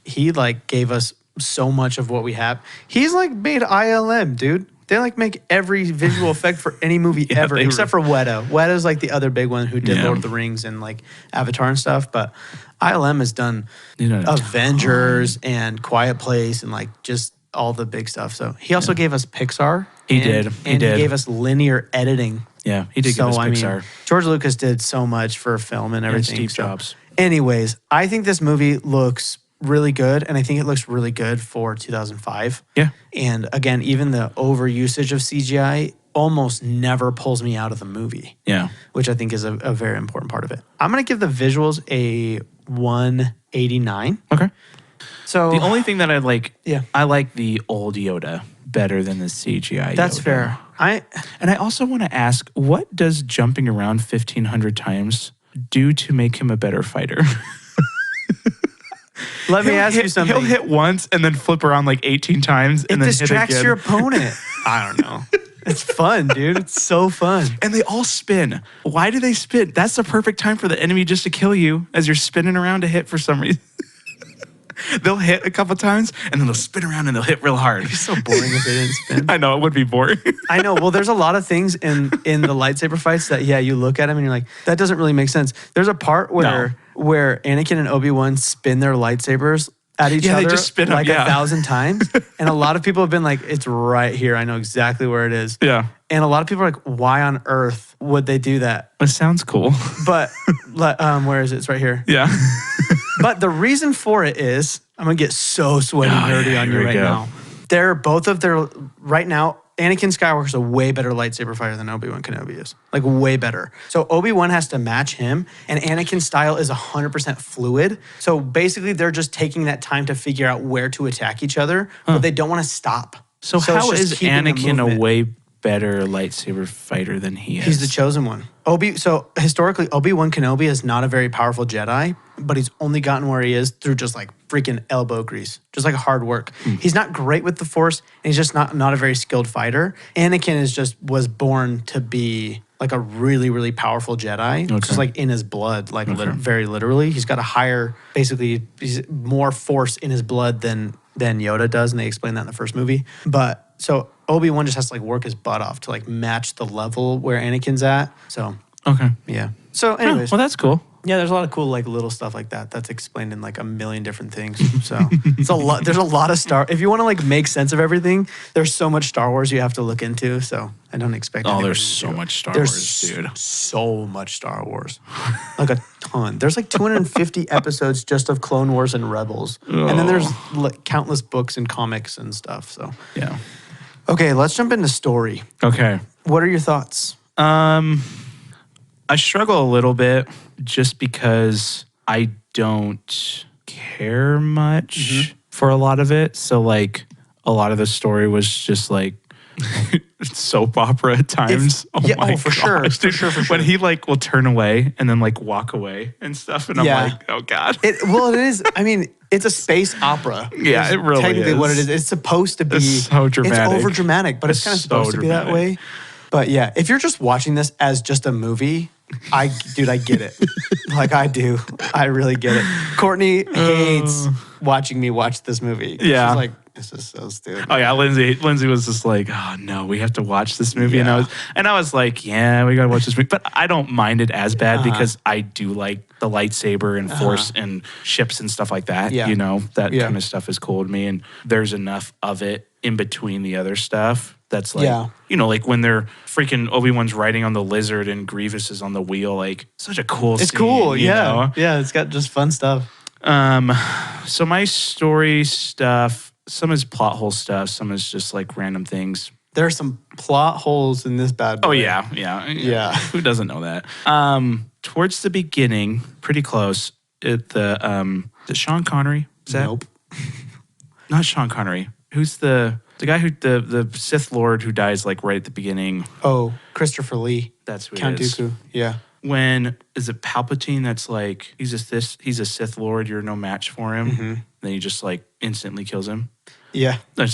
he like gave us so much of what we have. He's like made ILM, dude. They like make every visual effect for any movie ever, except for Weta. Weta's like the other big one who did Lord of the Rings and like Avatar and stuff. But ILM has done Avengers and Quiet Place and like just all the big stuff. So he also gave us Pixar. He did. He gave us linear editing. Yeah, he did give us Pixar. Mean, George Lucas did so much for film and everything. And Steve Jobs. Anyways, I think this movie looks really good, and I think it looks really good for 2005. Yeah. And again, even the overusage of CGI almost never pulls me out of the movie. Yeah. Which I think is a very important part of it. I'm going to give the visuals a 189. Okay. So the only thing that I like the old Yoda better than the CGI That's Yoda. fair. And I also want to ask, what does jumping around 1,500 times do to make him a better fighter? Let me ask you something. He'll hit once and then flip around like 18 times and then hit again. It distracts your opponent. I don't know. It's fun, dude. It's so fun. And they all spin. Why do they spin? That's the perfect time for the enemy just to kill you as you're spinning around to hit for some reason. They'll hit a couple times and then they'll spin around and they'll hit real hard. It'd be so boring if they didn't spin. I know, it would be boring. I know. Well, there's a lot of things in the lightsaber fights that you look at them and you're like, that doesn't really make sense. There's a part where Anakin and Obi-Wan spin their lightsabers at each other they just spin like 1,000 them, times. And a lot of people have been like, it's right here. I know exactly where it is. Yeah. And a lot of people are like, why on earth would they do that? It sounds cool. But where is it? It's right here. Yeah. But the reason for it is, I'm going to get so sweaty nerdy on you right now. Right now, Anakin Skywalker's a way better lightsaber fighter than Obi-Wan Kenobi is. Like, way better. So Obi-Wan has to match him, and Anakin's style is 100% fluid. So basically, they're just taking that time to figure out where to attack each other, but they don't want to stop. So it's how just is keeping the Anakin a movement. way better lightsaber fighter than he is? He's the chosen one. So historically, Obi-Wan Kenobi is not a very powerful Jedi, but he's only gotten where he is through just like freaking elbow grease, just like hard work. He's not great with the Force, and he's just not a very skilled fighter. Anakin was born to be like a really, really powerful Jedi, just like in his blood, like very literally. He's got he's more Force in his blood than Yoda does, and they explain that in the first movie. But so Obi-Wan just has to like work his butt off to like match the level where Anakin's at. So yeah. So anyways, well, that's cool. Yeah, there's a lot of cool like little stuff like that that's explained in like a million different things. So it's a lot. There's a lot of if you want to like make sense of everything, there's so much Star Wars you have to look into. So I don't expect. Oh, there's so much Star Wars, dude. So much Star Wars, like a ton. There's like 250 episodes just of Clone Wars and Rebels, and then there's like, countless books and comics and stuff. So yeah. Okay, let's jump into story. Okay. What are your thoughts? I struggle a little bit just because I don't care much for a lot of it. So like a lot of the story was just like soap opera at times. For sure. When he like will turn away and then like walk away and stuff. And I'm like, oh God. It is. I mean, it's a space opera. Yeah, it really technically is. What it is. It's supposed to be. It's so dramatic. It's over dramatic, but it's kind of supposed to be that way. But yeah, if you're just watching this as just a movie, I get it. Like I do. I really get it. Courtney hates watching me watch this movie. Yeah. She's like, this is so stupid. Oh yeah, Lindsay was just like, oh no, we have to watch this movie. Yeah. And I was like, yeah, we gotta watch this movie. But I don't mind it as bad because I do like the lightsaber and Force and ships and stuff like that. Yeah. You know, that kind of stuff is cool to me. And there's enough of it in between the other stuff. That's like, you know, like when they're freaking Obi-Wan's riding on the lizard and Grievous is on the wheel, like such a cool scene. It's cool, you know? Yeah, it's got just fun stuff. So my story stuff, some is plot hole stuff, some is just like random things. There are some plot holes in this bad boy. Oh yeah. Who doesn't know that? Towards the beginning, pretty close, is it Sean Connery? Is that? Nope. Not Sean Connery. Who's the guy who the Sith Lord who dies like right at the beginning? Oh, Christopher Lee. That's who Count it is. Dooku. Yeah. When is it Palpatine that's like he's a Sith Lord, you're no match for him. Then he just like instantly kills him. Yeah. Do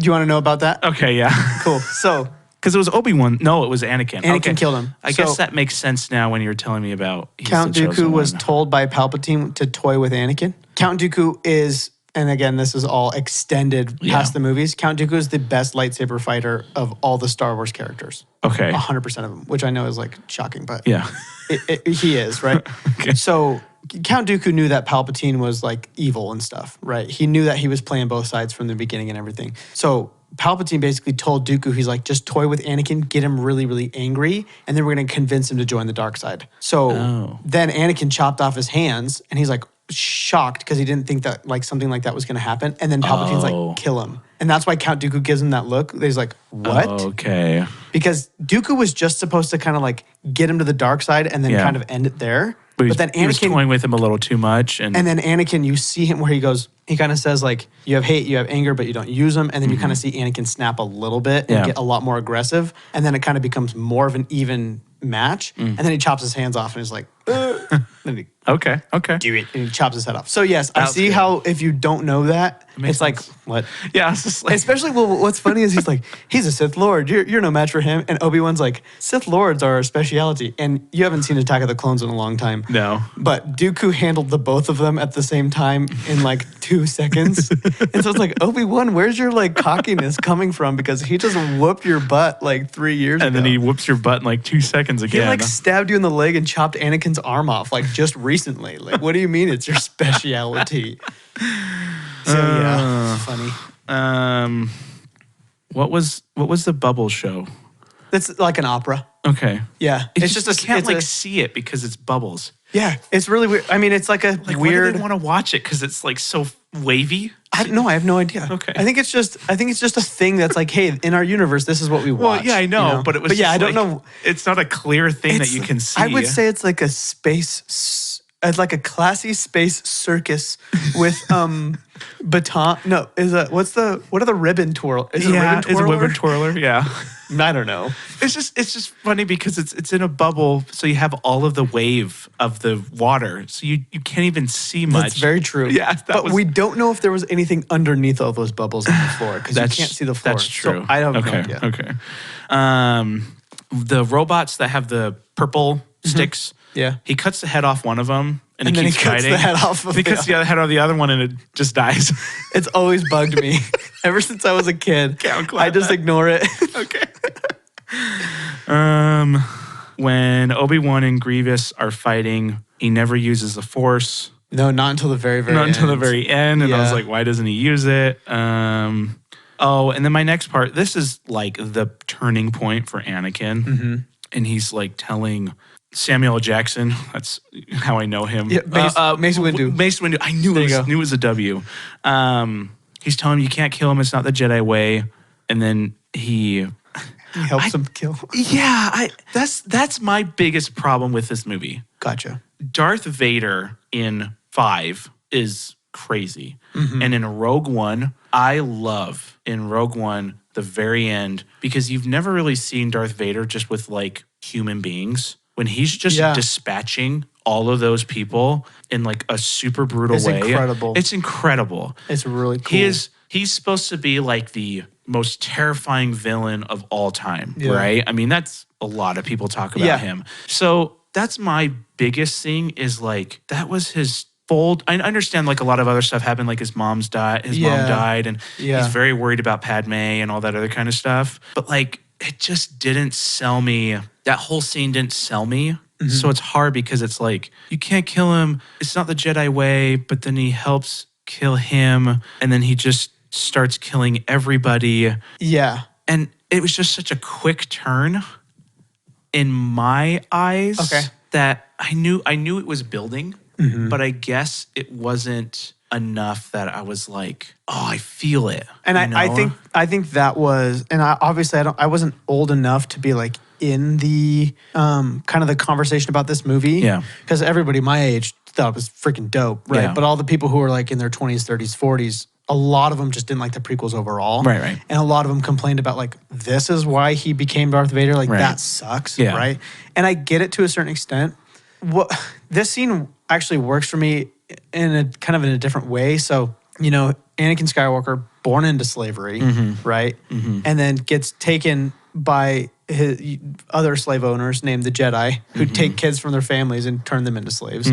you want to know about that? Okay, yeah. Cool. So because it was Obi-Wan. No, it was Anakin. Anakin killed him. I guess that makes sense now when you're telling me about Count Dooku was told by Palpatine to toy with Anakin. Count Dooku is, and again, this is all extended past the movies. Count Dooku is the best lightsaber fighter of all the Star Wars characters. Okay. 100% of them, which I know is like shocking, but yeah, he is, right? Okay. So Count Dooku knew that Palpatine was like evil and stuff, right? He knew that he was playing both sides from the beginning and everything. So Palpatine basically told Dooku, he's like, just toy with Anakin, get him really, really angry, and then we're going to convince him to join the dark side. So then Anakin chopped off his hands, and he's like shocked because he didn't think that like something like that was going to happen. And then Palpatine's like, kill him. And that's why Count Dooku gives him that look. He's like, what? Okay. Because Dooku was just supposed to kind of like get him to the dark side and then kind of end it there. But then Anakin, he was toying with him a little too much. And then Anakin, you see him where he kind of says like, you have hate, you have anger, but you don't use them. And then you kind of see Anakin snap a little bit and get a lot more aggressive. And then it kind of becomes more of an even match. And then he chops his hands off and is like, Then he, Okay. do it. And he chops his head off. So yes, I That's see good. how if you don't know that, makes it's like, sense. what? Yeah, it's just like Especially, well, what's funny is he's like, he's a Sith Lord. You're no match for him. And Obi-Wan's like, Sith Lords are a speciality. And you haven't seen Attack of the Clones in a long time. no. But Dooku handled the both of them at the same time in like 2 seconds. And so it's like, Obi-Wan, where's your like cockiness coming from? Because he just whooped your butt like 3 years And ago. then he whoops your butt in like 2 seconds He again. like stabbed you in the leg and chopped Anakin's arm off like just recently. Like, what do you mean it's your speciality? So yeah, it's funny. What was the bubble show? It's like an opera. Okay. Yeah, It's just you can't it's like a- see it because it's bubbles. yeah, it's really weird. I mean, it's like a Like why do weird. they want to watch it? Because it's like so wavy. I don't know. I have no idea. Okay. I think it's just a thing that's like, hey, in our universe, this is what we watch. Well, yeah, I know, you know? but it was. But yeah, just I don't like- know. It's not a clear thing that It's- you can see. I would say it's like a it's like a classy space circus with baton. No, what are the ribbon twirl? Is it a ribbon it's a twirler? ribbon twirler. Yeah. I don't know. It's just funny because it's in a bubble, so you have all of the wave of the water, so you can't even see much. That's very true. Yeah, but we don't know if there was anything underneath all those bubbles on the floor because you can't see the floor. That's true. So I have okay, no idea. Okay. The robots that have the purple sticks. Yeah. He cuts the head off one of them, and then keeps he cuts fighting. the head off of he cuts the other head off the other one, and it just dies. It's always bugged me. Ever since I was a kid, Okay, I'm glad I just that- ignore it. Okay. When Obi-Wan and Grievous are fighting, he never uses the Force. No, not until the very, very Not until the end. very end. And I was Yeah. like, why doesn't he use it? And then my next part, this is like the turning point for Anakin. Mm-hmm. And he's like telling Samuel L. Jackson, that's how I know him. Yeah, Mace Windu. Mace Windu. I knew There it you was, go. knew it was a W. He's telling him you can't kill him. It's not the Jedi way. And then he He helps him kill. yeah, that's my biggest problem with this movie. Gotcha. Darth Vader in 5 is crazy. Mm-hmm. And in Rogue One, I love in Rogue One the very end because you've never really seen Darth Vader just with like human beings. When he's just Yeah. dispatching all of those people in like a super brutal It's way. incredible. It's incredible. It's really cool. He's supposed to be like the most terrifying villain of all time, Yeah. right? I mean, that's a lot of people talk about Yeah. him. So that's my biggest thing is like that was his fold. I understand like a lot of other stuff happened, like his mom died, and Yeah. he's very worried about Padme and all that other kind of stuff. But like it just didn't sell me. That whole scene didn't sell me. Mm-hmm. So it's hard because it's like you can't kill him. It's not the Jedi way, but then he helps kill him and then he just starts killing everybody. Yeah. And it was just such a quick turn in my eyes Okay. that I knew it was building, Mm-hmm. but I guess it wasn't enough that I was like, oh, I feel it. And you I know? think that was, and I wasn't old enough to be like in the kind of the conversation about this movie. Yeah. Because everybody my age thought it was freaking dope, right? Yeah. But all the people who were like in their 20s, 30s, 40s, a lot of them just didn't like the prequels overall. Right. And a lot of them complained about like, this is why he became Darth Vader. Like Right. that sucks, Yeah. right? And I get it to a certain extent. This scene actually works for me in a kind of in a different way. So, you know, Anakin Skywalker, born into slavery, right? And then gets taken by his other slave owners named the Jedi who take kids from their families and turn them into slaves.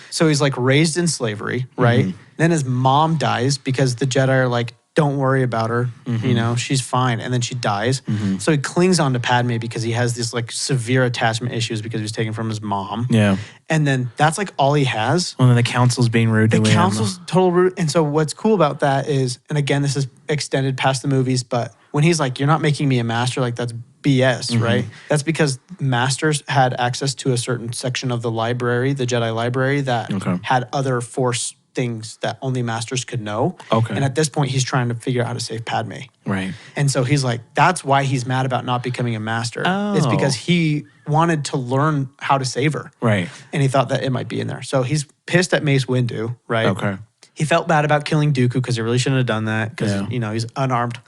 So he's like raised in slavery, right? Then his mom dies because the Jedi are like, don't worry about her. You know, she's fine. And then she dies. So he clings on to Padme because he has these like severe attachment issues because he was taken from his mom. Yeah. And then that's like all he has. Well, then the council's being rude to The him. council's total rude. And so what's cool about that is, and again, this is extended past the movies, but when he's like, you're not making me a master, like that's BS, right? That's because masters had access to a certain section of the library, the Jedi library, that Okay. had other force things that only masters could know. Okay. And at this point, he's trying to figure out how to save Padme. Right. And so he's like, that's why he's mad about not becoming a master. It's Oh. because he wanted to learn how to save her. Right. And he thought that it might be in there. So he's pissed at Mace Windu, right? Okay. He felt bad about killing Dooku because he really shouldn't have done that because, Yeah. you know, he's unarmed.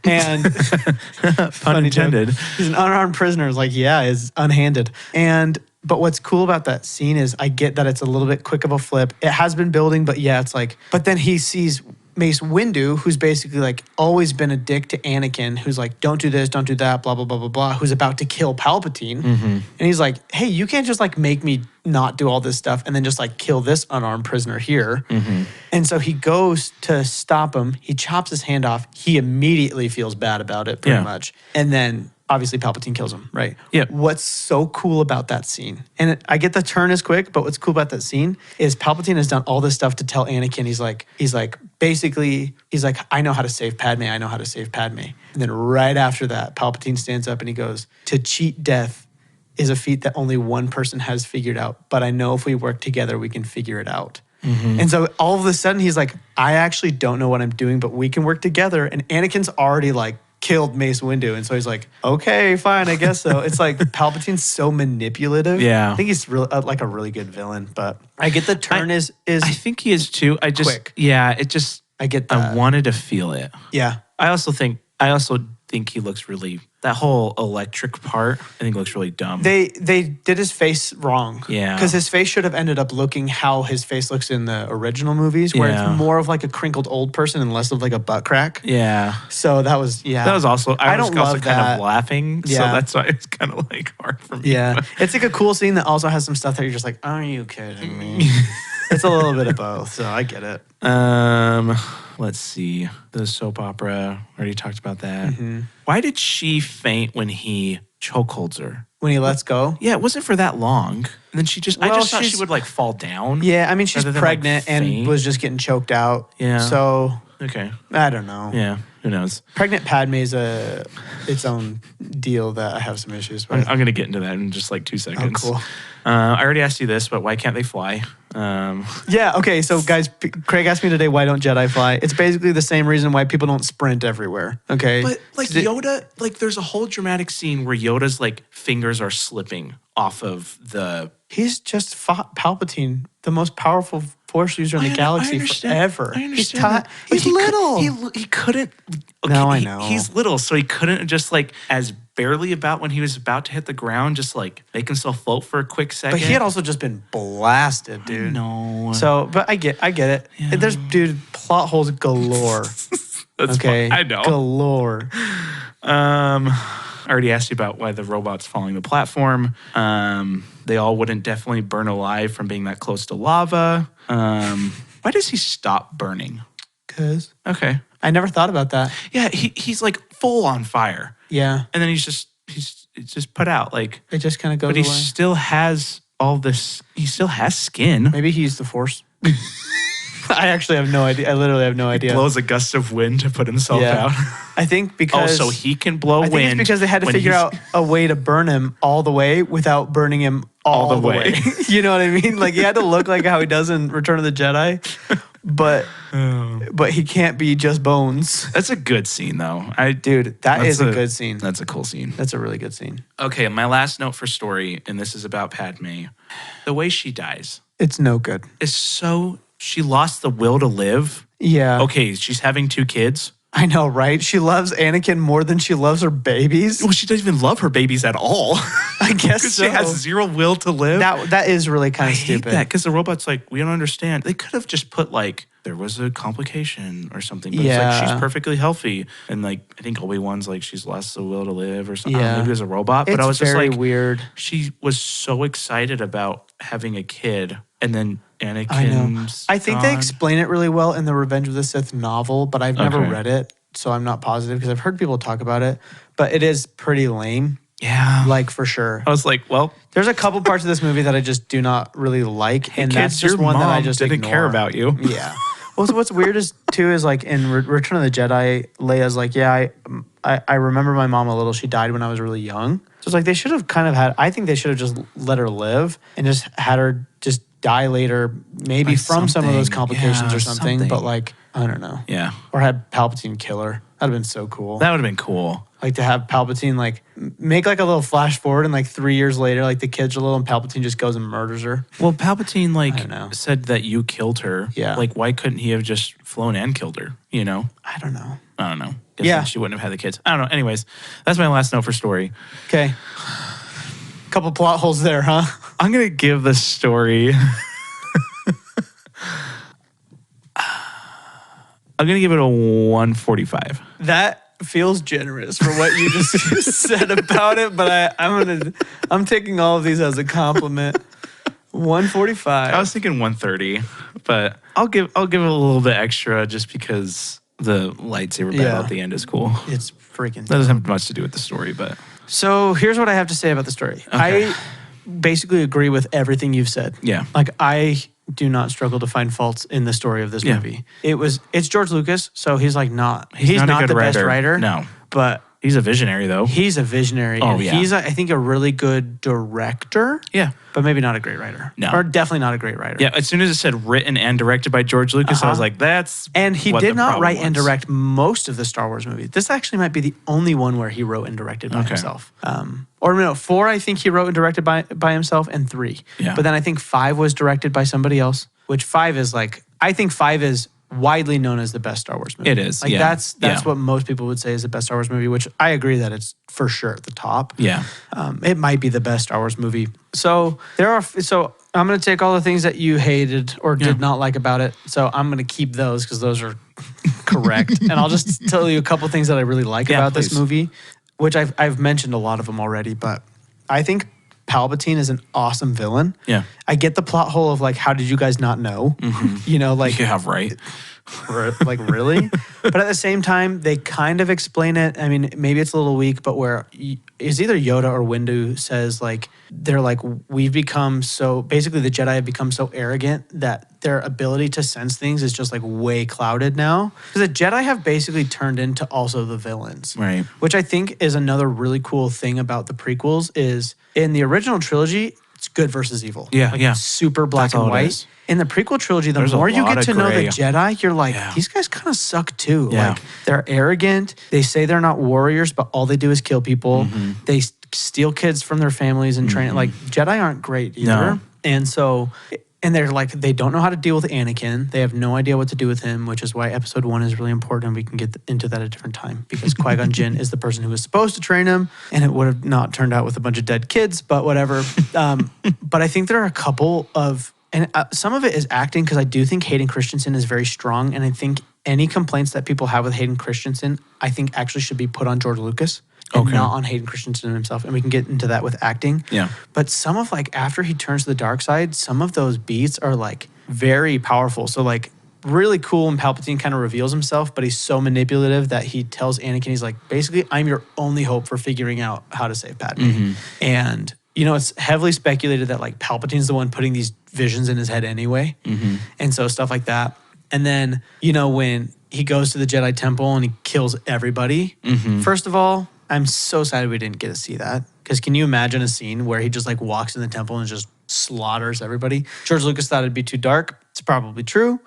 And Pun funny joke. intended. He's an unarmed prisoner. It's like, yeah, he's unhanded. And But what's cool about that scene is I get that it's a little bit quick of a flip. It has been building, but yeah, it's like, but then he sees Mace Windu, who's basically like always been a dick to Anakin, who's like, don't do this, don't do that, blah, blah, blah, blah, blah, who's about to kill Palpatine. And he's like, hey, you can't just like make me not do all this stuff and then just like kill this unarmed prisoner here. And so he goes to stop him. He chops his hand off. He immediately feels bad about it, pretty much. And then obviously Palpatine kills him, right? Yeah. What's so cool about that scene, and I get the turn is quick, but what's cool about that scene is Palpatine has done all this stuff to tell Anakin, he's like, I know how to save Padme, I know how to save Padme. And then right after that, Palpatine stands up and he goes, to cheat death is a feat that only one person has figured out, but I know if we work together, we can figure it out. And so all of a sudden he's like, I actually don't know what I'm doing, but we can work together. And Anakin's already like, killed Mace Windu. And so he's like, okay, fine, I guess so. It's like Palpatine's so manipulative. Yeah. I think he's like a really good villain, but I get the turn is I think he is too. I just, quick. yeah, it just, I get that. I wanted to feel it. Yeah. I also think he looks really, that whole electric part, I think looks really dumb. They did his face wrong. Yeah. Because his face should have ended up looking how his face looks in the original movies, where it's more of like a crinkled old person and less of like a butt crack. Yeah. So that was, That was also, I was don't also love kind that. of laughing. So Yeah. that's why it's kind of like hard for me. Yeah. It's like a cool scene that also has some stuff that you're just like, are you kidding me? It's a little bit of both, so I get it. Let's see. The soap opera. Already talked about that. Why did she faint when he chokeholds her? When he lets go? Yeah, it wasn't for that long. And then she just, I Well, just thought she she's- would like fall down. Yeah, I mean, she's Rather than, like, pregnant and faint. was just getting choked out. Yeah. So, Okay. I don't know. Yeah. Who knows? Pregnant Padme is its own deal that I have some issues I'm with. going to get into that in just like 2 seconds. cool. I already asked you this, but why can't they fly? Yeah, okay, so guys, Craig asked me today, why don't Jedi fly? It's basically the same reason why people don't sprint everywhere, okay? But like Yoda, like there's a whole dramatic scene where Yoda's like fingers are slipping off of the. He's just fought Palpatine, the most powerful force user in the galaxy forever. I understand. He's little. He couldn't. Okay, No, I know. He's little, so he couldn't just like as barely about when he was about to hit the ground, just like make himself float for a quick second. But he had also just been blasted, dude. No. So, but I get it. Yeah. There's, dude, plot holes galore. That's Okay, fine. I know. galore. I already asked you about why the robot's following the platform. They all wouldn't definitely burn alive from being that close to lava. Why does he stop burning? Cause Okay. I never thought about that. Yeah, he's like full on fire. Yeah, And then he's just put out. Like, it just kind of goes but he away. still has all this, he still has skin. Maybe he used the Force. I actually have no idea. I literally have no idea. Blows a gust of wind to put himself out. I think because Oh, so he can blow I think wind. it's because they had to when figure he's- out a way to burn him all the way without burning him all the way. You know what I mean? Like he had to look like how he does in Return of the Jedi, but he can't be just bones. That's a good scene, though. Dude, that is a good scene. That's a cool scene. That's a really good scene. Okay, my last note for story, and this is about Padme. The way she dies It's no good. is so. She lost the will to live. Yeah. Okay, she's having 2 kids. I know, right? She loves Anakin more than she loves her babies. Well, she doesn't even love her babies at all. I guess Because so. she has 0 will to live. That is really kind I of hate stupid. that because the robot's like, we don't understand. They could have just put like, there was a complication or something. But it's like, she's perfectly healthy. And like, I think Obi-Wan's like, she's lost the will to live or something. Yeah. Maybe it was a robot. But It's I was just very like, weird. She was so excited about having a kid. And then Anakin's I know. I think they gone. explain it really well in the Revenge of the Sith novel, but I've never Okay. read it, so I'm not positive because I've heard people talk about it. But it is pretty lame, Yeah. like for sure. I was like, well, There's a couple parts of this movie that I just do not really like, and that's kids, just your one that I mom just didn't ignore. care about you. Yeah. Well, so what's weird is too is like in Return of the Jedi, Leia's like, yeah, I remember my mom a little. She died when I was really young. So it's like they should have kind of had. I think they should have just let her live and just had her just die later, maybe By from some of those something. complications Yeah, or something. something. But like, I don't know. Yeah. Or had Palpatine kill her. That'd have been so cool. That would have been cool. Like to have Palpatine like make like a little flash forward and like 3 years later, like the kids are little and Palpatine just goes and murders her. Well, Palpatine I don't know. said that you killed her. Yeah. Like, why couldn't he have just flown and killed her? You know? I don't know. I don't know. Guess Yeah. then she wouldn't have had the kids. I don't know. Anyways, that's my last note for story. Okay. Couple plot holes there, huh? I'm going to give the story. I'm going to give it a 145. That feels generous for what you just said about it, but I'm taking all of these as a compliment. 145. I was thinking 130, but I'll give it a little bit extra just because the lightsaber battle at the end is cool. It's freaking. That doesn't have much to do with the story, but So here's what I have to say about the story. Okay. I basically agree with everything you've said. Yeah. Like I do not struggle to find faults in the story of this movie. It's George Lucas, so he's like he's not a not good the best writer. writer. No. But he's a visionary though. he's a visionary. Oh, and yeah. He's, I think, a really good director. Yeah. But maybe not a great writer. No. Or definitely not a great writer. Yeah, as soon as it said written and directed by George Lucas, I was like, that's And he what did the not problem write and was. direct most of the Star Wars movies. This actually might be the only one where he wrote and directed by himself. Or no, 4 I think he wrote and directed by himself, and 3. Yeah. But then I think 5 was directed by somebody else, which 5 is like, I think 5 is widely known as the best Star Wars movie. It is, Like yeah. that's Yeah. what most people would say is the best Star Wars movie, which I agree that it's for sure at the top. Yeah. It might be the best Star Wars movie. So I'm going to take all the things that you hated or did not like about it. So I'm going to keep those because those are correct. And I'll just tell you a couple things that I really like about this please. movie, which I've mentioned a lot of them already, but I think Palpatine is an awesome villain. Yeah. I get the plot hole of like, how did you guys not know? You know, like, Yeah, right. like really? But at the same time, they kind of explain it. I mean, maybe it's a little weak, but where it's either Yoda or Windu says like, they're like, we've become so, basically the Jedi have become so arrogant that their ability to sense things is just like way clouded now. Because the Jedi have basically turned into also the villains. Right. Which I think is another really cool thing about the prequels is in the original trilogy, it's good versus evil. Yeah, Like, yeah. super black That's and all it white. is. In the prequel trilogy, the There's a more you lot get of to know the gray. Jedi, you're like, Yeah. these guys kind of suck too. Yeah. Like they're arrogant. They say they're not warriors, but all they do is kill people. Mm-hmm. They steal kids from their families and train. Like Jedi aren't great either. No. And so, and they're like, they don't know how to deal with Anakin. They have no idea what to do with him, which is why episode 1 is really important. And we can get into that at a different time because Qui-Gon Jinn is the person who was supposed to train him. And it would have not turned out with a bunch of dead kids, but whatever. But I think there are a couple of, and some of it is acting because I do think Hayden Christensen is very strong. And I think any complaints that people have with Hayden Christensen, I think actually should be put on George Lucas and not on Hayden Christensen himself. And we can get into that with acting. Yeah. But some of like, after he turns to the dark side, some of those beats are like very powerful. So like really cool when Palpatine kind of reveals himself, but he's so manipulative that he tells Anakin, he's like, basically, I'm your only hope for figuring out how to save Padme. And you know, it's heavily speculated that like Palpatine's the one putting these visions in his head anyway. And so stuff like that. And then, you know, when he goes to the Jedi Temple and he kills everybody, first of all, I'm so sad we didn't get to see that. Because can you imagine a scene where he just like walks in the temple and just slaughters everybody? George Lucas thought it'd be too dark. It's probably true.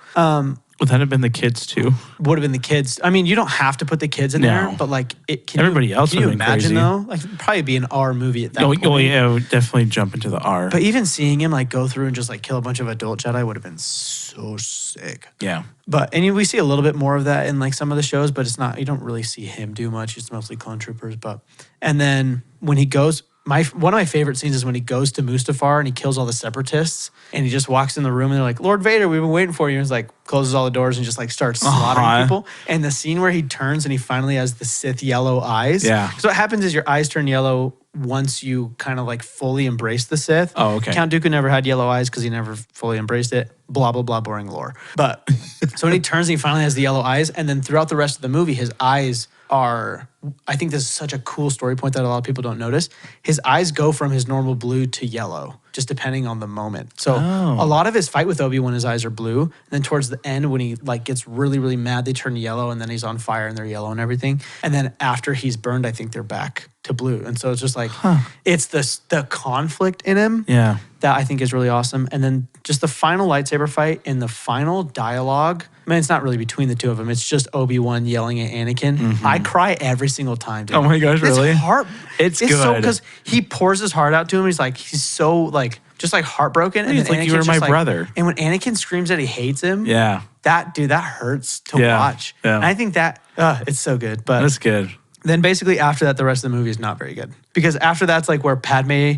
Would that have been the kids too? Would have been the kids. I mean, you don't have to put the kids in there, No. but like, Everybody else can you would've been imagine crazy. though? Like, it'd probably be an R movie at that point. Yeah, it would definitely jump into the R. But even seeing him like go through and just like kill a bunch of adult Jedi would have been so sick. yeah. But and we see a little bit more of that in like some of the shows, but it's not, you don't really see him do much. It's mostly clone troopers. But and then when he goes, one of my favorite scenes is when he goes to Mustafar and he kills all the separatists and he just walks in the room and they're like, Lord Vader, we've been waiting for you. And he's like closes all the doors and just like starts slaughtering people. And the scene where he turns and he finally has the Sith yellow eyes. Yeah. So what happens is your eyes turn yellow once you kind of like fully embrace the Sith. Oh, okay. Count Dooku never had yellow eyes because he never fully embraced it. Blah, blah, blah, boring lore. But so when he turns and he finally has the yellow eyes, and then throughout the rest of the movie, his eyes are, I think this is such a cool story point that a lot of people don't notice. His eyes go from his normal blue to yellow, just depending on the moment. So a lot of his fight with Obi-Wan, his eyes are blue. And then towards the end, when he like gets really, really mad, they turn yellow, and then he's on fire and they're yellow and everything. And then after he's burned, I think they're back to blue. And so it's just like, it's the conflict in him. Yeah. That I think is really awesome. And then just the final lightsaber fight and the final dialogue. I mean, it's not really between the two of them. It's just Obi-Wan yelling at Anakin. I cry every single time, dude. Oh my gosh, really? It's good. so, because he pours his heart out to him. He's so like, just like heartbroken. And He's then like, you were Anakin's my just like- brother. And when Anakin screams that he hates him, Yeah. that hurts to Yeah, watch. yeah. And I think that, it's so good. But That's good. Then basically after that, the rest of the movie is not very good. Because after that's like where Padme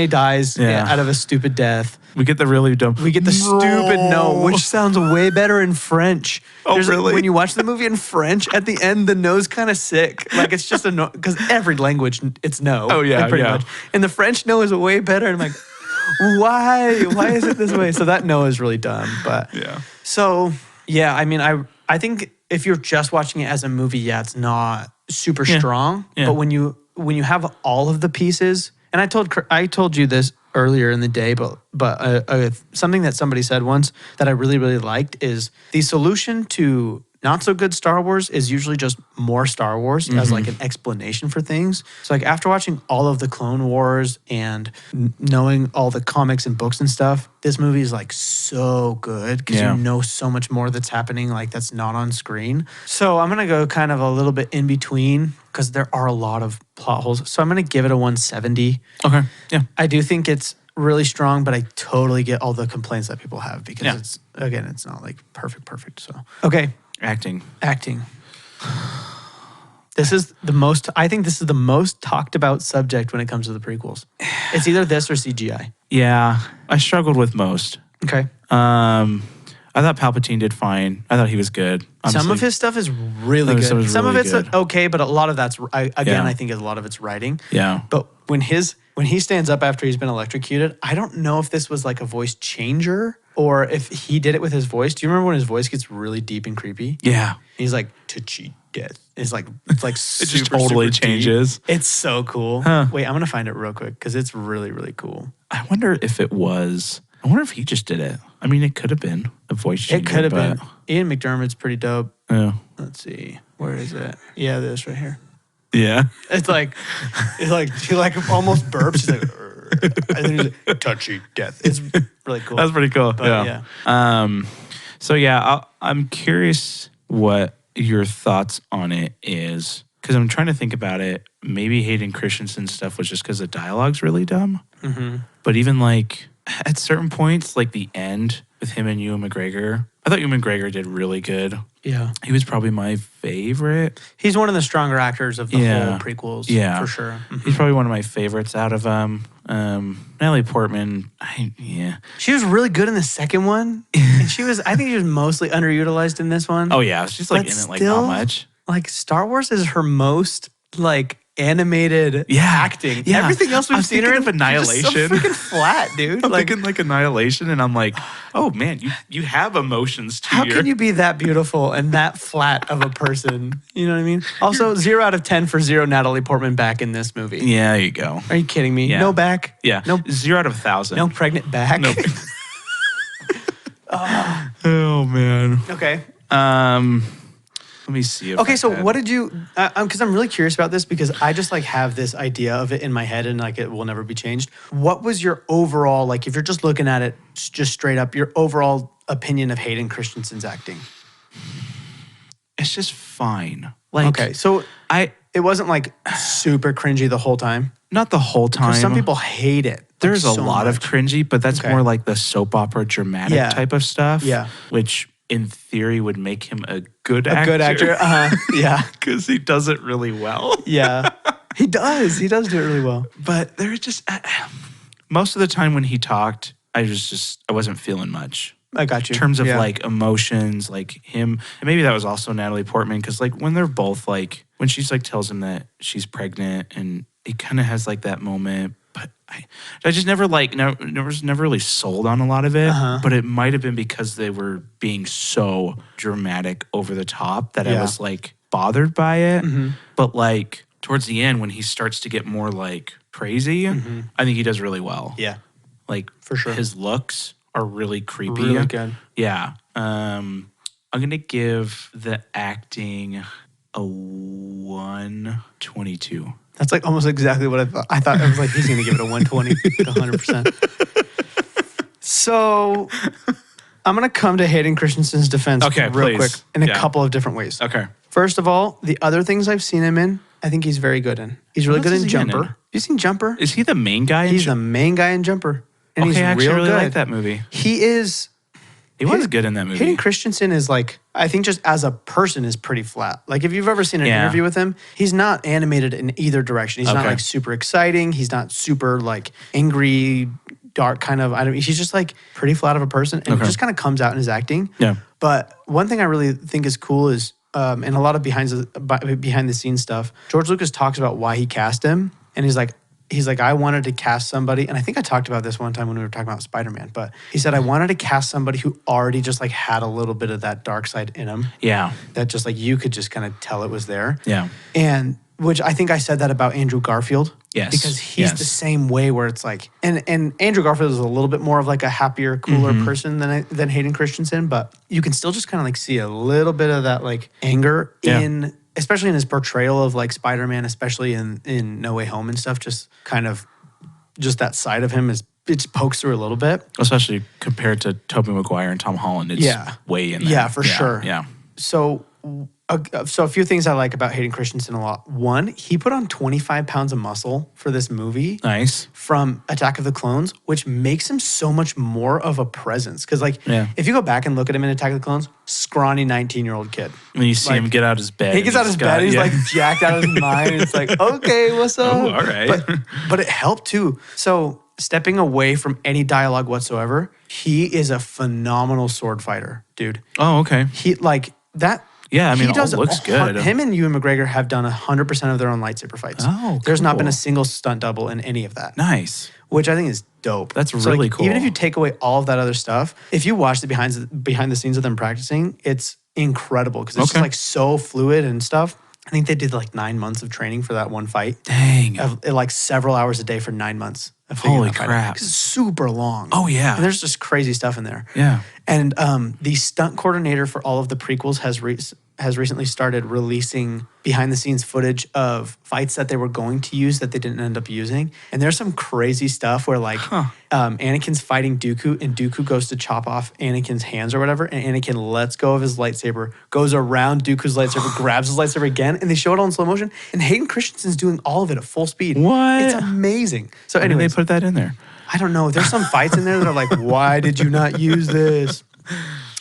dies out of a stupid death. We get the really dumb. We get the stupid no, which sounds way better in French. Oh, really? When you watch the movie in French, at the end, the no's kind of sick. Like it's just a no, because every language, it's no. Oh, yeah, like, pretty yeah. much. And the French no is way better. And I'm like, why? Why is it this way? So that no is really dumb. But Yeah. So yeah, I mean, I think if you're just watching it as a movie, yeah, it's not super strong. Yeah. But when you have all of the pieces, and I told you this earlier in the day, but something that somebody said once that I really, really liked is the solution to not so good Star Wars is usually just more Star Wars as like an explanation for things. So like after watching all of the Clone Wars and knowing all the comics and books and stuff, this movie is like so good because you know so much more that's happening like that's not on screen. So I'm going to go kind of a little bit in between because there are a lot of plot holes. So I'm going to give it a 170. Okay. Yeah. I do think it's really strong, but I totally get all the complaints that people have because it's not like perfect. So, okay. Acting. This is the most talked about subject when it comes to the prequels. It's either this or CGI. Yeah. I struggled with most. Okay. I thought Palpatine did fine. I thought he was good. Honestly. Some of his stuff is really good. Some of it's okay, but a lot of that's I think a lot of it's writing. Yeah. But when he stands up after he's been electrocuted, I don't know if this was like a voice changer or if he did it with his voice. Do you remember when his voice gets really deep and creepy? Yeah. He's like, to cheat death. It's like it super, just totally super changes. Deep. It's so cool. Huh. Wait, I'm going to find it real quick because it's really, really cool. I wonder if he just did it. I mean, it could have been a voice changer. It could have been. Ian McDermott's pretty dope. Yeah. Let's see. Where is it? Yeah, this right here. Yeah. It's like he like almost burps. He's like, and then he's like, touchy death. It's really cool. That's pretty cool. But, yeah. So yeah, I'm curious what your thoughts on it is because I'm trying to think about it. Maybe Hayden Christensen's stuff was just because the dialogue's really dumb. Mm-hmm. But even like at certain points, like the end with him and Ewan McGregor, I thought Ewan McGregor did really good. Yeah. He was probably my favorite. He's one of the stronger actors of the whole prequels. Yeah. For sure. Mm-hmm. He's probably one of my favorites out of them. Natalie Portman, she was really good in the second one. And I think she was mostly underutilized in this one. Oh yeah, she's like in it like not much. Like Star Wars is her most like animated acting. Yeah. Everything else we've seen her in Annihilation. Just so freaking flat, dude. I'm thinking like Annihilation, and I'm like, oh man, you have emotions to How can you be that beautiful and that flat of a person? You know what I mean? Also, 0 out of 10 for zero Natalie Portman back in this movie. Yeah, there you go. Are you kidding me? Yeah. No back? Yeah. No 0 out of 1,000. No pregnant back? No. Oh man. Okay. Let me see. Okay, so what did you? Because I'm really curious about this because I just like have this idea of it in my head and like it will never be changed. What was your overall like? If you're just looking at it just straight up, your overall opinion of Hayden Christensen's acting? It's just fine. Like okay, so it wasn't like super cringy the whole time. Not the whole time. Some people hate it. There's a lot of cringy, but that's more like the soap opera dramatic type of stuff. Yeah, which in theory would make him a good actor. A good actor, yeah. Because he does it really well. Yeah, he does. He does do it really well. But there was just, most of the time when he talked, I wasn't feeling much. I got you. In terms of like emotions, like him. And maybe that was also Natalie Portman. Because like when they're both like, when she's like tells him that she's pregnant and he kind of has like that moment. But I just never was never really sold on a lot of it. But it might have been because they were being so dramatic over the top that I was like bothered by it. Mm-hmm. But like towards the end when he starts to get more like crazy, I think he does really well. Yeah. Like for sure. His looks are really creepy. Really good. Yeah. I'm going to give the acting a 122. That's like almost exactly what I thought. I was like, he's going to give it a 120, 100%. So I'm going to come to Hayden Christensen's defense real quick in a couple of different ways. Okay. First of all, the other things I've seen him in, I think he's very good in. He's really good in Jumper. You seen Jumper? Is he the main guy? He's the main guy in Jumper. And he's I actually real really good. like that movie. He is, He was good in that movie. Hayden Christensen is like, I think just as a person is pretty flat. Like if you've ever seen an interview with him, he's not animated in either direction. He's not like super exciting. He's not super like angry, dark kind of. He's just like pretty flat of a person, and it just kind of comes out in his acting. Yeah. But one thing I really think is cool is, and a lot of behind the scenes stuff, George Lucas talks about why he cast him, and he's like, I wanted to cast somebody, and I think I talked about this one time when we were talking about Spider-Man, but he said, I wanted to cast somebody who already just like had a little bit of that dark side in him. Yeah. That just like you could just kind of tell it was there. Yeah. And which I think I said that about Andrew Garfield. Yes. Because he's the same way where it's like, and Andrew Garfield is a little bit more of like a happier, cooler person than Hayden Christensen, but you can still just kind of like see a little bit of that like anger in, especially in his portrayal of like Spider-Man, especially in No Way Home and stuff, just kind of, just that side of him is, it just pokes through a little bit. Especially compared to Tobey Maguire and Tom Holland, it's way in there. Yeah, for sure. Yeah. So a few things I like about Hayden Christensen a lot. One, he put on 25 pounds of muscle for this movie. Nice. From Attack of the Clones, which makes him so much more of a presence. Because like, if you go back and look at him in Attack of the Clones, scrawny 19-year-old kid. When you see him get out of his bed. He gets out of his bed, he's like jacked out of his mind. It's like, okay, what's up? Oh, all right. But it helped too. So stepping away from any dialogue whatsoever, he is a phenomenal sword fighter, dude. Oh, okay. He like that. Yeah, I mean, it looks good. Him and Ewan McGregor have done 100% of their own lightsaber fights. Oh, There's not been a single stunt double in any of that. Nice. Which I think is dope. That's really cool. Even if you take away all of that other stuff, if you watch the behind the scenes of them practicing, it's incredible because it's just like so fluid and stuff. I think they did like 9 months of training for that one fight. Dang. Like several hours a day for 9 months. Holy crap. It's super long. Oh, yeah. And there's just crazy stuff in there. Yeah. And the stunt coordinator for all of the prequels has recently started releasing behind the scenes footage of fights that they were going to use that they didn't end up using. And there's some crazy stuff where like Anakin's fighting Dooku and Dooku goes to chop off Anakin's hands or whatever. And Anakin lets go of his lightsaber, goes around Dooku's lightsaber, grabs his lightsaber again. And they show it all in slow motion. And Hayden Christensen's doing all of it at full speed. What? It's amazing. So anyway, they put that in there? I don't know. There's some fights in there that are like, why did you not use this?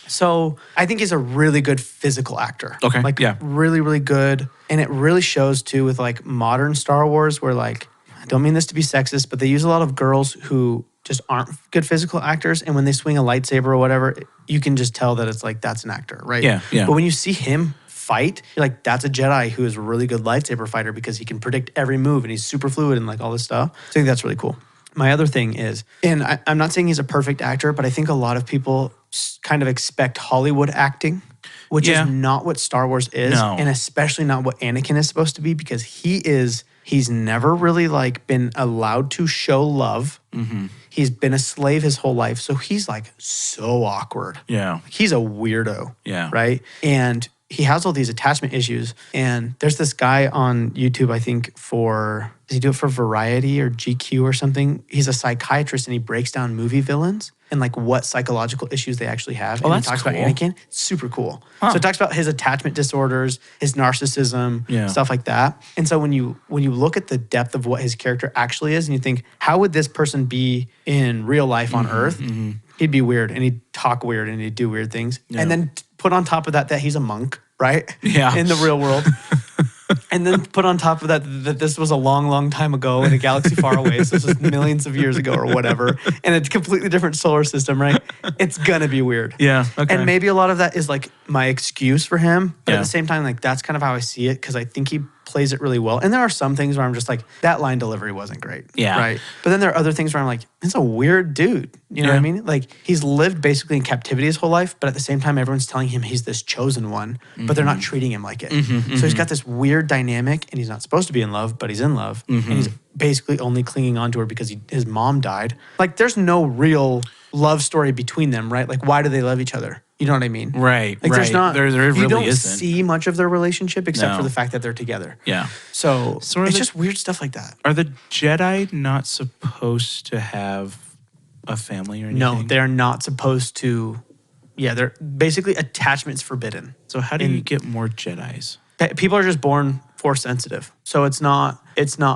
So I think he's a really good physical actor. Okay. Like really, really good. And it really shows too with like modern Star Wars where like, I don't mean this to be sexist, but they use a lot of girls who just aren't good physical actors. And when they swing a lightsaber or whatever, you can just tell that it's like, that's an actor, right? Yeah. But when you see him fight, you're like, that's a Jedi who is a really good lightsaber fighter because he can predict every move and he's super fluid and like all this stuff. So I think that's really cool. My other thing is, and I'm not saying he's a perfect actor, but I think a lot of people kind of expect Hollywood acting, which is not what Star Wars is, and especially not what Anakin is supposed to be, because he's never really like been allowed to show love. Mm-hmm. He's been a slave his whole life, so he's like so awkward. Yeah, he's a weirdo. Yeah, right, and he has all these attachment issues. And there's this guy on YouTube, I think does he do it for Variety or GQ or something? He's a psychiatrist and he breaks down movie villains and like what psychological issues they actually have. And he talks about Anakin. It's super cool. Huh. So it talks about his attachment disorders, his narcissism, stuff like that. And so when you look at the depth of what his character actually is and you think, how would this person be in real life on Earth? Mm-hmm. He'd be weird and he'd talk weird and he'd do weird things. Yeah. And then put on top of that he's a monk, right? Yeah. In the real world. And then put on top of that this was a long, long time ago in a galaxy far away. So this was millions of years ago or whatever. And it's a completely different solar system, right? It's going to be weird. Yeah. Okay. And maybe a lot of that is like my excuse for him. But at the same time, like that's kind of how I see it because I think he plays it really well. And there are some things where I'm just like, that line delivery wasn't great. Yeah. Right. But then there are other things where I'm like, it's a weird dude. You know what I mean? Like he's lived basically in captivity his whole life, but at the same time, everyone's telling him he's this chosen one, but they're not treating him like it. So he's got this weird dynamic and he's not supposed to be in love, but he's in love. And he's basically only clinging on to her because his mom died. Like there's no real love story between them, right? Like why do they love each other? You know what I mean? Right. Like there's not, there really you don't isn't. See much of their relationship except for the fact that they're together. Yeah. So it's just weird stuff like that. Are the Jedi not supposed to have a family or anything? No, they're not supposed to. Yeah, they're basically attachment's forbidden. So how do you get more Jedis? People are just born force sensitive. So it's not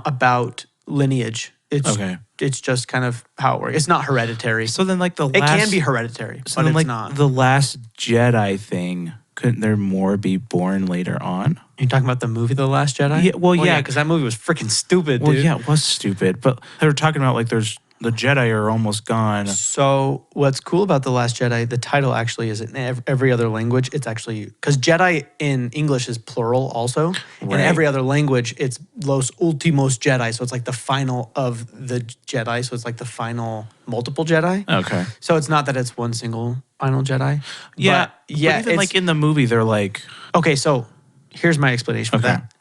about lineage. It's just kind of how it works. It's not hereditary. So then, like it can be hereditary, so but then, it's like not. the Last Jedi thing. Couldn't there more be born later on? Are you talking about the movie The Last Jedi? Yeah, well, yeah. because that movie was freaking stupid, Well, dude. yeah, it was stupid, but they were talking about like there's the Jedi are almost gone. So what's cool about The Last Jedi, the title actually is in every other language. It's actually, because Jedi in English is plural also. In Right. every other language, it's Los Últimos Jedi. So it's like the final of the Jedi. So it's like the final multiple Jedi. Okay. So it's not that it's one single final Jedi. Yeah, But yeah. But even like in the movie, they're like, Okay, so here's my explanation for Okay. that.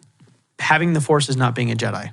Having the Force is not being a Jedi.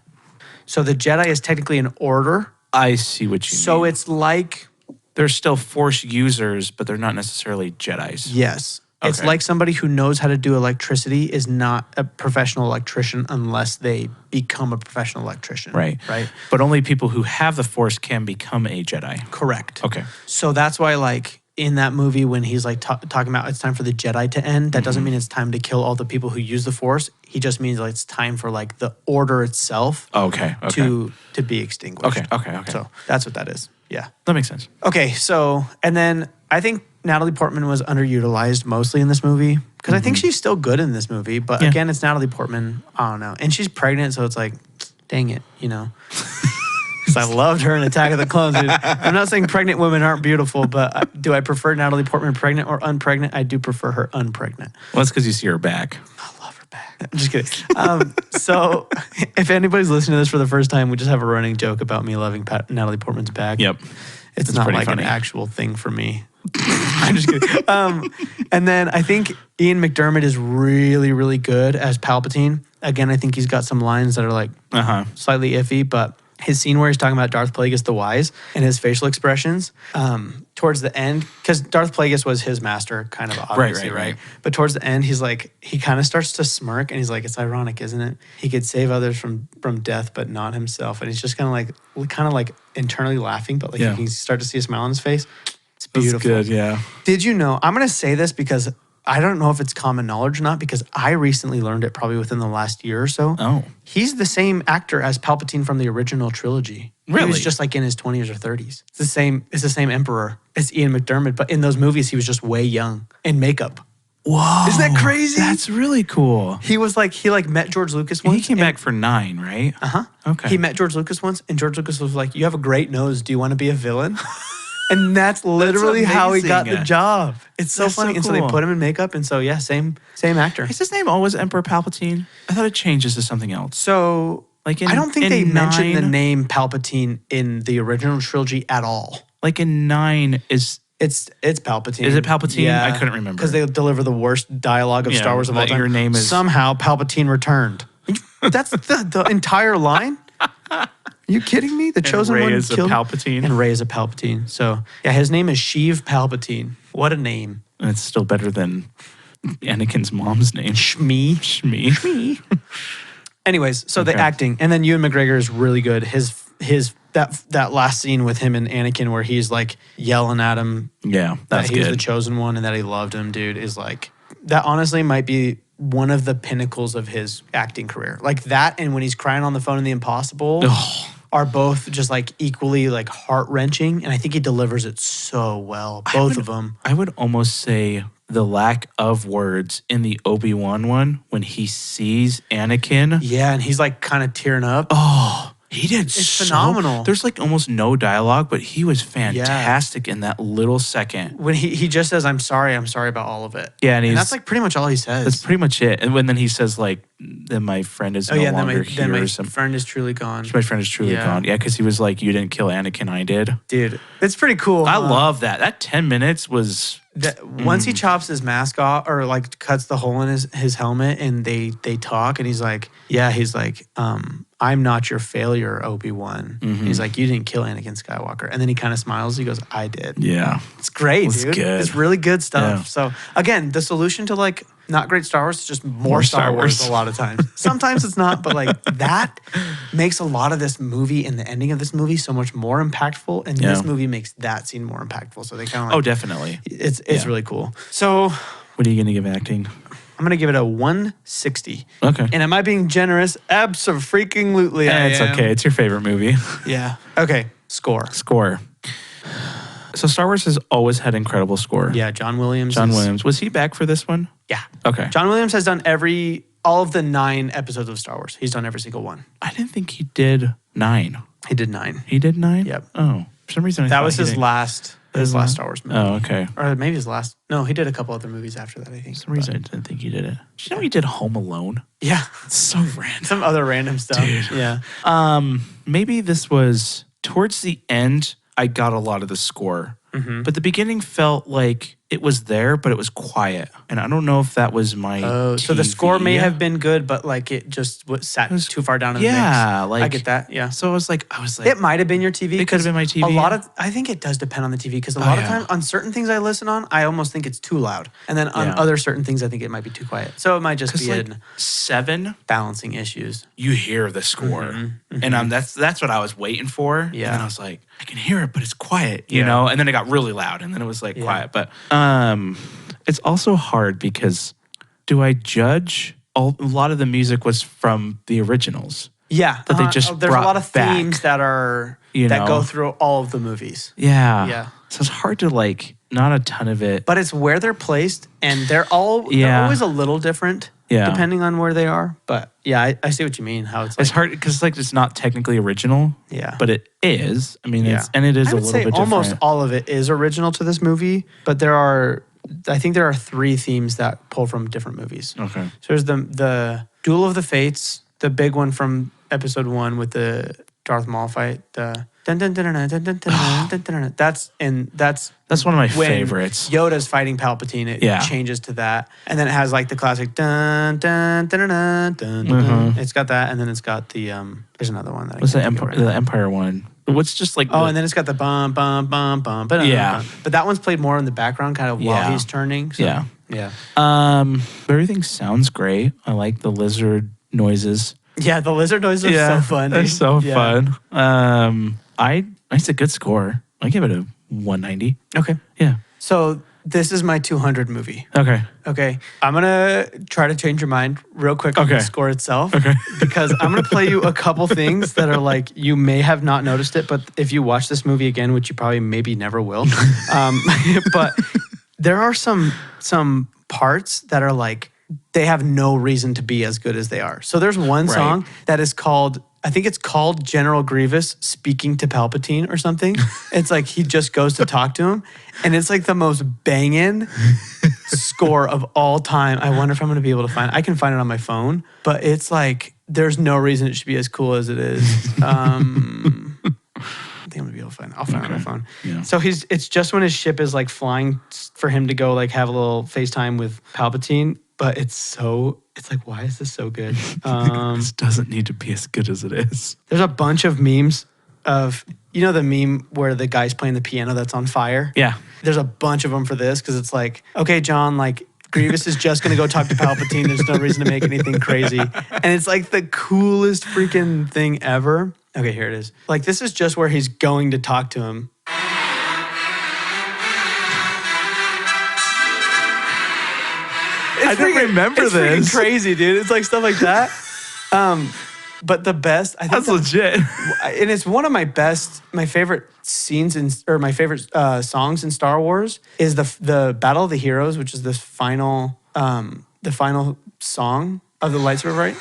So the Jedi is technically an order. I see what you mean. So it's like, they're still Force users, but they're not necessarily Jedis. yes. It's Okay. like somebody who knows how to do electricity is not a professional electrician unless they become a professional electrician. Right. Right. But only people who have the Force can become a Jedi. Correct. Okay. So that's why, like, in that movie, when he's like talking about it's time for the Jedi to end, that doesn't mean it's time to kill all the people who use the Force. He just means like it's time for like the order itself Okay. to be extinguished. Okay. So that's what that is. Yeah. That makes sense. Okay, so, and then I think Natalie Portman was underutilized mostly in this movie because I think she's still good in this movie. But Yeah. again, it's Natalie Portman. I don't know. And she's pregnant, so it's like, dang it, you know. Because I loved her in Attack of the Clones. Dude. I'm not saying pregnant women aren't beautiful, but do I prefer Natalie Portman pregnant or unpregnant? I do prefer her unpregnant. Well, that's because you see her back. I love her back. I'm just kidding. So if anybody's listening to this for the first time, we just have a running joke about me loving Natalie Portman's back. Yep. It's It's not pretty like funny. an actual thing for me. I'm just kidding. And then I think Ian McDermott is really, really good as Palpatine. Again, I think he's got some lines that are like slightly iffy, but his scene where he's talking about Darth Plagueis the Wise and his facial expressions towards the end, because Darth Plagueis was his master, kind of obviously, right? But towards the end, he's like, he kind of starts to smirk and he's like, it's ironic, isn't it? He could save others from death, but not himself. And he's just kind of like internally laughing, but like you can start to see a smile on his face. It's beautiful. That's good, yeah. Did you know, I'm going to say this because I don't know if it's common knowledge or not, because I recently learned it probably within the last year or so. Oh. He's the same actor as Palpatine from the original trilogy. He Really? was just like in his 20s or 30s. It's the same emperor. It's Ian McDermott, but in those movies, he was just way young in makeup. Whoa. Isn't that crazy? That's really cool. He was like, he met George Lucas once. He came back for 9, right? Uh-huh. Okay. He met George Lucas once, and George Lucas was like, you have a great nose. Do you want to be a villain? And that's literally how he got the amazing. job. It's so That's so funny. And so they cool. put him in makeup, and so yeah, same actor. Is his name always Emperor Palpatine? I thought it changes to something else. So Like I don't think they mentioned the 9 name Palpatine in the original trilogy at all. Like in 9 is It's Palpatine. Is it Palpatine? I couldn't remember. Because they deliver the worst dialogue of Yeah, Star Wars of all that time. your name is- Somehow Palpatine returned. That's the entire line? Are you kidding me? The chosen Rey one is a killed Palpatine. And Rey is a Palpatine. So yeah, his name is Sheev Palpatine. What a name. And it's still better than Anakin's mom's name. Shmi. Shmi. Anyways, so the Okay. acting, and then Ewan McGregor is really good. That last scene with him and Anakin, where he's like yelling at him Yeah, that that's he was the good. chosen one and that he loved him, dude, is like, that honestly might be one of the pinnacles of his acting career. Like that, and when he's crying on the phone in The Impossible, Oh. are both just like equally like heart wrenching, and I think he delivers it so well, both of them. I would almost say the lack of words in the Obi-Wan one when he sees Anakin. Yeah, and he's like kind of tearing up. Oh, he did so phenomenal. There's like almost no dialogue, but he was fantastic in that little second. When he just says, I'm sorry about all of it. Yeah, and that's like pretty much all he says. That's pretty much it. And when then he says like, "Then my friend is no and longer then here." my Some- friend is truly gone. my friend is truly Yeah. gone. Yeah, because he was like, "You didn't kill Anakin, I did." Dude, it's pretty cool. I huh? love that. That 10 minutes was Once he chops his mask off, or like cuts the hole in his helmet, and they talk, and he's like, I'm not your failure, Obi-Wan. He's like, you didn't kill Anakin Skywalker. And then he kind of smiles. He goes, I did. yeah. It's great, It's dude. good. It's really good stuff. Yeah. So again, the solution to like not great Star Wars is just more Star Wars a lot of times. Sometimes it's not, but like that makes a lot of this movie and the ending of this movie so much more impactful. And this movie makes that scene more impactful. So they kind of like, Oh, definitely. it's really cool. So What are you going to give acting? I'm going to give it a 160. Okay. And am I being generous? Abso-freaking-lutely I It's am. okay. It's your favorite movie. Yeah. Okay. Score. Score. So Star Wars has always had incredible score. Yeah, John Williams. John Williams. Was he back for this one? Yeah. Okay. John Williams has done all of the 9 episodes of Star Wars. He's done every single one. I didn't think he did 9. He did 9. He did 9? Yep. Oh. For some reason I That thought was he his didn't. last Star Wars movie. Oh, okay. Or maybe his last. No, he did a couple other movies after that, I think. For some reason I didn't think he did it. Did you know he did Home Alone? Yeah. It's so random. Some other random stuff. Dude. Yeah. Maybe this was towards the end, I got a lot of the score. Mm-hmm. But the beginning felt like it was there, but it was quiet. And I don't know if that was my So the score may TV. have been good, but like it just sat too far down in the mix. Yeah, like I get that. Yeah. So I was like, It might have been your TV. It could have been my TV. I think it does depend on the TV because a lot of times on certain things I listen on, I almost think it's too loud. And then on other certain things, I think it might be too quiet. So it might just be like in 7, balancing issues. you hear the score. Mm-hmm. And that's what I was waiting for. Yeah. And then I was like, I can hear it, but it's quiet, you Yeah. know? And then it got really loud and then it was like quiet. But it's also hard because do I judge? A lot of the music was from the originals. Yeah. That they just there's a brought lot of back, themes that are you that know? go through all of the movies. Yeah. Yeah. So it's hard to like, not a ton of it. But it's where they're placed and they're always a little different depending on where they are. But yeah, I see what you mean. How it's like, It's hard because like it's not technically original. Yeah. But it is. I mean, Yeah. it is I a would little say bit almost different. all of it is original to this movie, but I think there are 3 themes that pull from different movies. Okay. So there's the Duel of the Fates, the big one from episode 1 with the Darth Maul fight. The dun, dun, dun, dun, dun, dun, dun, dun, dun, dun. That's That's one of my when favorites. Yoda's fighting Palpatine. It changes to that, and then it has like the classic dun dun dun dun dun dun. Dun. It's got that, and then it's got the there's another one that What's I the can't think of Empire? right now. The Empire one. What's just like? Oh, and then it's got the bum bum bum bum. Yeah. But that one's played more in the background, kind of while Yeah. he's turning. So, Yeah. yeah, everything sounds great. I like the lizard noises. yeah. The lizard noises are so fun. They're dude. so Yeah. fun. It's a good score. I give it a 190. Okay, Yeah. so this is my 200 movie. Okay. Okay, I'm gonna try to change your mind real quick on the Okay. score itself. Okay. Because I'm gonna play you a couple things that are like you may have not noticed it, but if you watch this movie again, which you probably maybe never will, but there are some parts that are like they have no reason to be as good as they are. So there's one Right. song that is called. I think it's called General Grievous Speaking to Palpatine or something. It's like he just goes to talk to him. And it's like the most banging score of all time. I wonder if I'm going to be able to find it. I can find it on my phone, but it's like there's no reason it should be as cool as it is. I think I'm going to be able to find it. I'll find it on my phone. Yeah. So it's just when his ship is like flying for him to go like have a little FaceTime with Palpatine. But it's like, why is this so good? This doesn't need to be as good as it is. There's a bunch of memes of, the meme where the guy's playing the piano that's on fire? Yeah. There's a bunch of them for this because it's like, okay, John, like Grievous is just going to go talk to Palpatine. There's no reason to make anything crazy. And it's like the coolest freaking thing ever. Okay, here it is. Like this is just where he's going to talk to him. I didn't remember it's this. Freaking crazy, dude. It's like stuff like that. But the best, I think That's legit. and it's one of my favorite scenes my favorite songs in Star Wars is the Battle of the Heroes, which is the final song of the lightsaber right.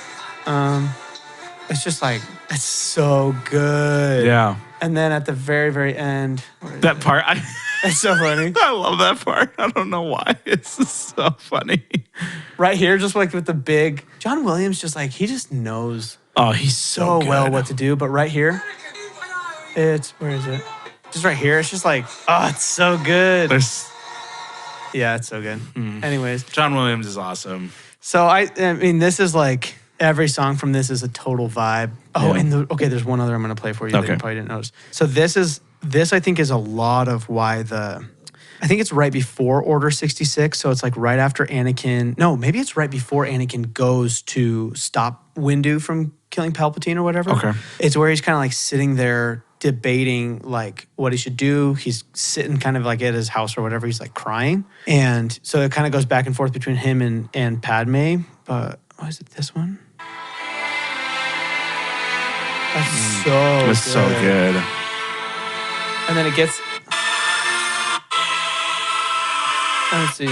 It's just like it's so good. Yeah. And then at the very very end, That part, it's so funny. I love that part. I don't know why. It's just so funny. Right here, just like with the big John Williams, just like he just knows Oh, he's so good. well what to do. But right here, where is it? Just right here, it's just like, oh, it's so good. Yeah, it's so good. Anyways, John Williams is awesome. so I mean, this is like every song from this is a total vibe. Oh, Yeah. and there's one other I'm gonna play for you that Okay. you probably didn't notice. So this I think is a lot of why I think it's right before Order 66. So it's like right after Anakin. No, maybe it's right before Anakin goes to stop Windu from killing Palpatine or whatever. Okay. It's where he's kind of like sitting there debating like what he should do. He's sitting kind of like at his house or whatever. He's like crying. And so it kind of goes back and forth between him and Padme. But is it this one? That's so It was so good. And then it gets... Let's see.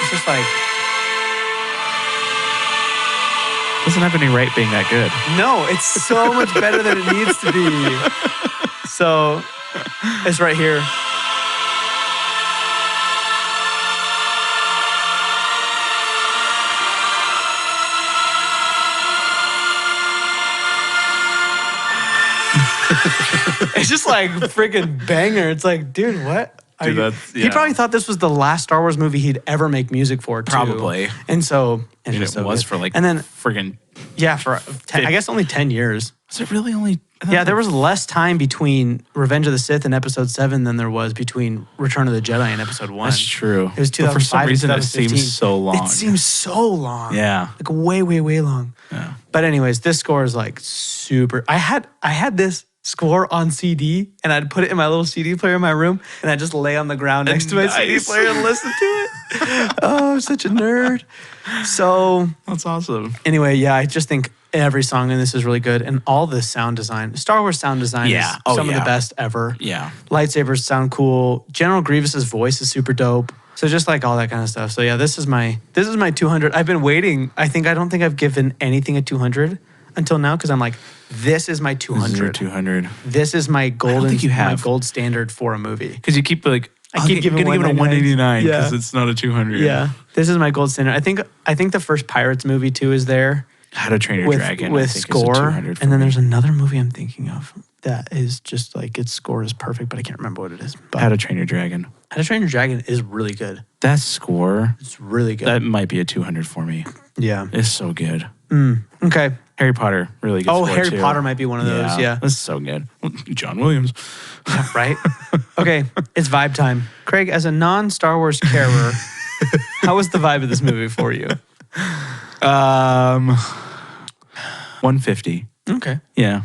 It's just like... Doesn't have any right being that good. No, it's so much better than it needs to be. So, it's right here. It's just like freaking banger. It's like, dude, what? Dude, He probably thought this was the last Star Wars movie he'd ever make music for, too. Probably. And so... And it was for like, and then, friggin'... Yeah, for 10, I guess only 10 years. Was it really only... Yeah, there was less time between Revenge of the Sith and Episode 7 than there was between Return of the Jedi and Episode 1. That's true. It was 2005. But for some reason, it 2015. seems so long. It seems so long. Yeah. Like way, way, way long. Yeah. But anyways, this score is like super. I had this score on CD and I'd put it in my little CD player in my room and I'd just lay on the ground next to my CD player and listen to it. Oh, I'm such a nerd. So That's awesome. anyway, yeah, I just think every song in this is really good. And all the sound design, Star Wars sound design is some of the best ever. Yeah. Lightsabers sound cool. General Grievous's voice is super dope. So just like all that kind of stuff. So yeah, this is my 200. I've been waiting. I don't think I've given anything a 200 until now because I'm like, this is my 200. This is your 200. This is my golden, think you have. my gold standard for a movie. Because you keep like... I keep giving it a 189 because Yeah. it's not a 200. Yeah, this is my gold standard. I think the first Pirates movie too is there. How to Train Your Dragon. With I think, score. is a 200 for And then me. there's another movie I'm thinking of that is just like its score is perfect, but I can't remember what it is. But How to Train Your Dragon. How to Train Your Dragon is really good. That score, It's really good. that might be a 200 for me. Yeah. It's so good. Okay. Harry Potter, really good score Harry too. Potter might be one of those. Yeah. That's so good. John Williams. Right? Okay. It's vibe time. Craig, as a non-Star Wars carer, how was the vibe of this movie for you? 150. Okay. Yeah.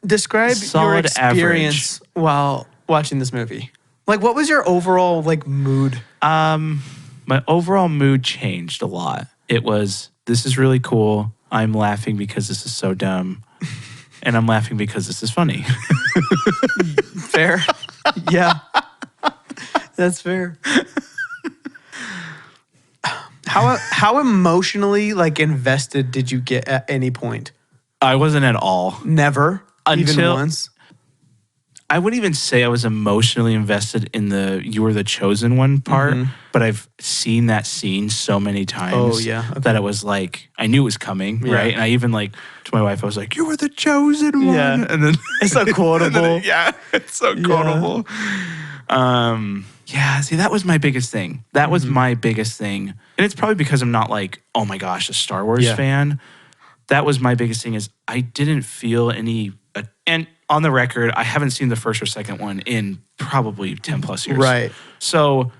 Describe your Solid experience while watching this movie. Like, what was your overall like mood? My overall mood changed a lot. It was, this is really cool. I'm laughing because this is so dumb. And I'm laughing because this is funny. Fair. Yeah. That's fair. How emotionally like invested did you get at any point? I wasn't at all. Never. Even Until- once. I wouldn't even say I was emotionally invested in the "you were the chosen one" part, but I've seen that scene so many times. Oh, yeah. Okay. That it was like I knew it was coming, Yeah. right? And I even like to my wife, I was like, "You were the chosen one," Yeah. and then It's so quotable. yeah, it's so quotable. Yeah, see, that was my biggest thing. That was my biggest thing, and it's probably because I'm not like, oh my gosh, a Star Wars Yeah. fan. That was my biggest thing is I didn't feel any, and on the record, I haven't seen the first or second one in probably 10 plus years. Right. So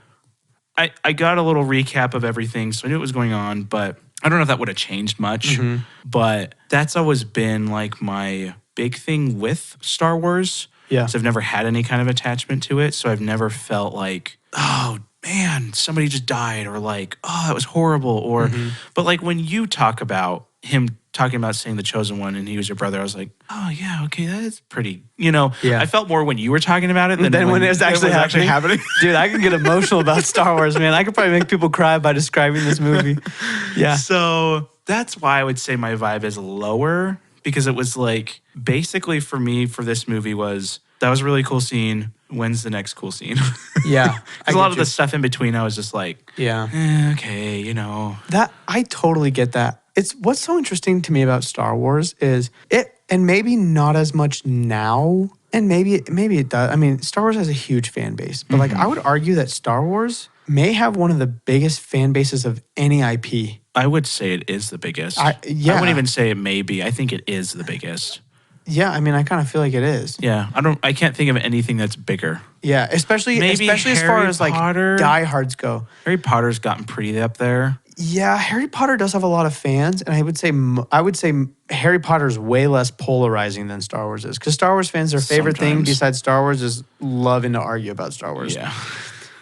I got a little recap of everything, so I knew what was going on, but I don't know if that would have changed much. But that's always been like my big thing with Star Wars. Yeah. So I've never had any kind of attachment to it. So I've never felt like, oh man, somebody just died, or like, oh, that was horrible. Or, but like when you talk about him talking about saying the chosen one and he was your brother, I was like, oh yeah, okay, that is pretty, Yeah. I felt more when you were talking about it than Then when it was actually happening. happening. Dude, I can get emotional about Star Wars, man. I could probably make people cry by describing this movie. Yeah. So that's why I would say my vibe is lower, because it was like basically for me for this movie was that was a really cool scene. When's the next cool scene? Yeah. Because a lot of the stuff in between, I was just like, Yeah. okay, That I totally get that. It's what's so interesting to me about Star Wars is it, and maybe not as much now, and maybe it does. I mean, Star Wars has a huge fan base, but like I would argue that Star Wars may have one of the biggest fan bases of any IP. I would say it is the biggest. Yeah. I wouldn't even say it may be. I think it is the biggest. Yeah, I mean, I kind of feel like it is. Yeah, I can't think of anything that's bigger. Yeah, especially Maybe as far Harry as like Potter? diehards go. Harry Potter's gotten pretty up there. Yeah, Harry Potter does have a lot of fans, and I would say Harry Potter is way less polarizing than Star Wars is, because Star Wars fans, their favorite thing Sometimes. besides Star Wars is loving to argue about Star Wars. Yeah.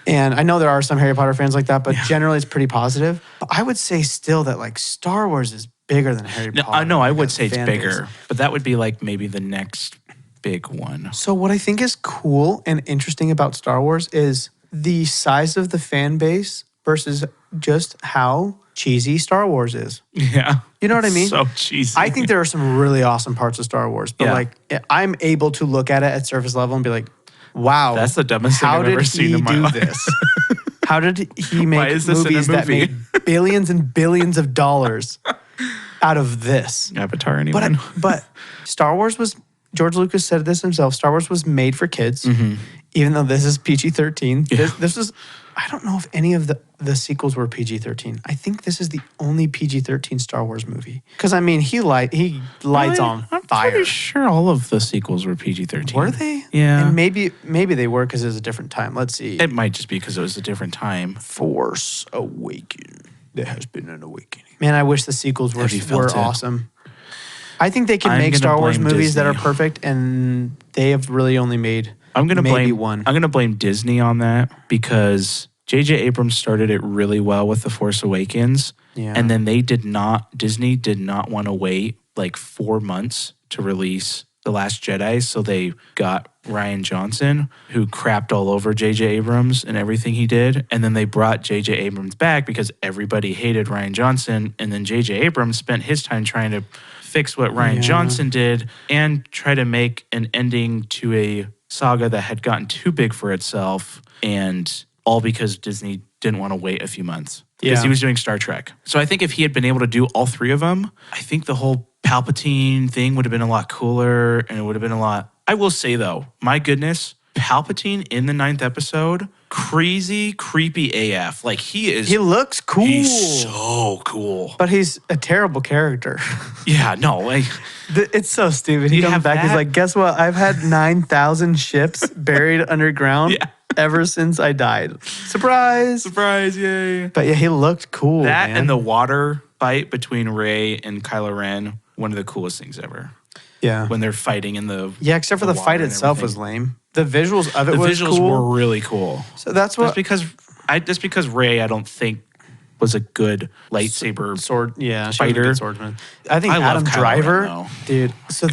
And I know there are some Harry Potter fans like that, but generally it's pretty positive. But I would say still that like Star Wars is bigger than Harry No, Potter. no, I like, would as a say it's fan base. bigger, but that would be like maybe the next big one. So what I think is cool and interesting about Star Wars is the size of the fan base versus just how cheesy Star Wars is. Yeah. You know what I mean? So cheesy. I think there are some really awesome parts of Star Wars, but Yeah. like I'm able to look at it at surface level and be like, wow, That's the dumbest thing how I've did ever seen he in my do life. this? How did he make is this in a movies that movie? made billions and billions of dollars out of this? Avatar, anyone? But Star Wars was, George Lucas said this himself, Star Wars was made for kids, Mm-hmm. even though this is PG-13. This was, I don't know if any of the sequels were PG-13. I think this is the only PG-13 Star Wars movie. Because, I mean, he lights on I'm fire. pretty sure all of the sequels were PG-13. Were they? Yeah. And maybe they were because it was a different time. Let's see. It might just be because it was a different time. Force Awakening. There has been an awakening. Man, I wish the sequels were Have you felt it? awesome. I think they can I'm make gonna Star Wars blame movies that are Disney. perfect, and they have really only made I'm gonna maybe blame one. I'm gonna blame Disney on that because J.J. Abrams started it really well with The Force Awakens. Yeah. And then Disney did not want to wait like 4 months to release The Last Jedi. So they got Ryan Johnson, who crapped all over J.J. Abrams and everything he did. And then they brought J.J. Abrams back because everybody hated Ryan Johnson. And then J.J. Abrams spent his time trying to fix what Ryan Johnson did and try to make an ending to a saga that had gotten too big for itself. And all because Disney didn't want to wait a few months because Yeah. he was doing Star Trek. So I think if he had been able to do all three of them, I think the whole Palpatine thing would have been a lot cooler and it would have been a lot. I will say though, my goodness, Palpatine in the 9th episode, crazy, creepy AF. Like He looks cool. he's so cool. But he's a terrible character. Yeah, no, like It's so stupid. He You comes have back, he's that? like, guess what? I've had 9,000 ships buried underground Yeah. ever since I died. Surprise. surprise, yay. But yeah, he looked cool, That man. and the water fight between Rey and Kylo Ren, one of the coolest things ever. yeah. When they're fighting in the Yeah, except for the water fight and itself everything. was lame. The visuals of it The was visuals cool. were really cool. So that's what Just because Rey, I don't think was a good lightsaber. sword. Yeah, she was a fighter. good swordsman. I think I love Adam Kylo Driver, Ren, though. dude. So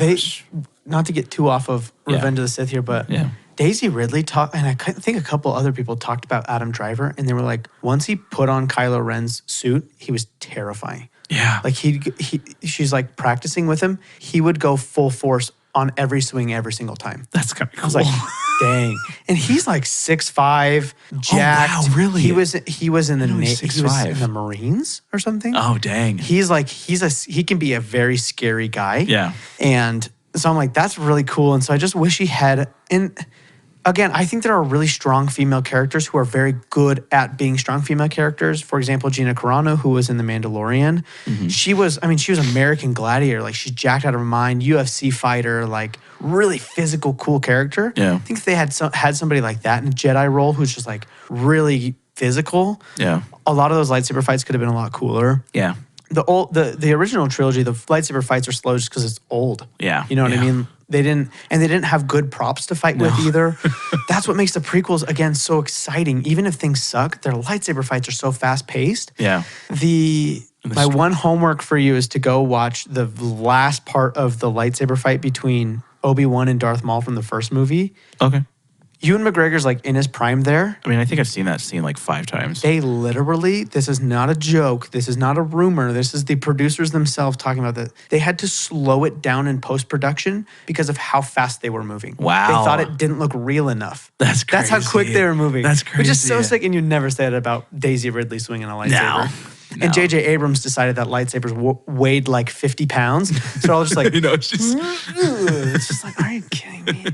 not to get too off of Yeah. Revenge of the Sith here, but Yeah. Daisy Ridley talked, and I think a couple other people talked about Adam Driver, and they were like, once he put on Kylo Ren's suit, he was terrifying. Yeah. Like she's like practicing with him. He would go full force on every swing every single time. That's kind of cool. I was like, dang. And he's like 6'5", jacked. wow, really? He was in the know he's he was 6'5". in the Marines or something. oh, dang. He's like he can be a very scary guy. Yeah. And so I'm like, that's really cool. And so I just wish he had. And again, I think there are really strong female characters who are very good at being strong female characters. For example, Gina Carano, who was in The Mandalorian. Mm-hmm. She was American Gladiator. Like she's jacked out of her mind, UFC fighter, like really physical, cool character. Yeah. I think if they had somebody like that in a Jedi role who's just like really physical. Yeah. A lot of those lightsaber fights could have been a lot cooler. Yeah. The original trilogy, the lightsaber fights are slow just because it's old. Yeah. You know what I Yeah. mean? They didn't have good props to fight with either. That's what makes the prequels again so exciting. Even if things suck, their lightsaber fights are so fast paced. Yeah. My one homework for you is to go watch the last part of the lightsaber fight between Obi-Wan and Darth Maul from the first movie. Okay. Ewan McGregor's like in his prime there. I mean, I think I've seen that scene like 5 times. They literally, this is not a joke. This is not a rumor. This is the producers themselves talking about that. They had to slow it down in post-production because of how fast they were moving. Wow. They thought it didn't look real enough. That's That's how quick crazy. they were moving. That's Which is so crazy. sick, and you never say that about Daisy Ridley swinging a lightsaber. No. And J.J. Abrams decided that lightsabers weighed like 50 pounds. So I was just like, You know, it's just it's just like, are you kidding me?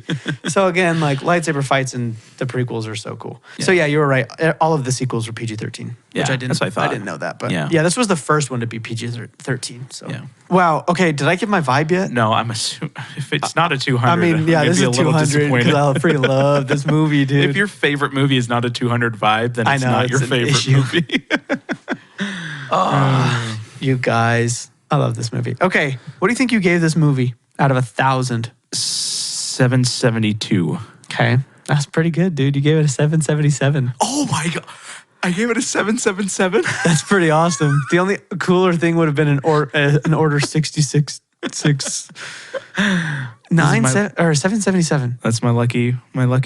So again, like lightsaber fights in the prequels are so cool. So yeah, you were right. All of the sequels were PG-13, which Yeah, I didn't. that's what I thought. didn't know that, but Yeah. yeah, this was the first one to be PG-13. So Yeah. wow. Okay, did I give my vibe yet? no. I'm assuming if it's not a 200, I mean, yeah, I'm this is gonna be a little 200 because disappointed. I freaking love this movie, dude. If your favorite movie is not a 200 vibe, then I it's know, not it's your an favorite issue. movie. You guys. I love this movie. Okay. What do you think you gave this movie out of 1,000? 772. Okay. That's pretty good, dude. You gave it a 777. Oh my God. I gave it a 777. That's pretty awesome. The only cooler thing would have been an order 66 777. That's my lucky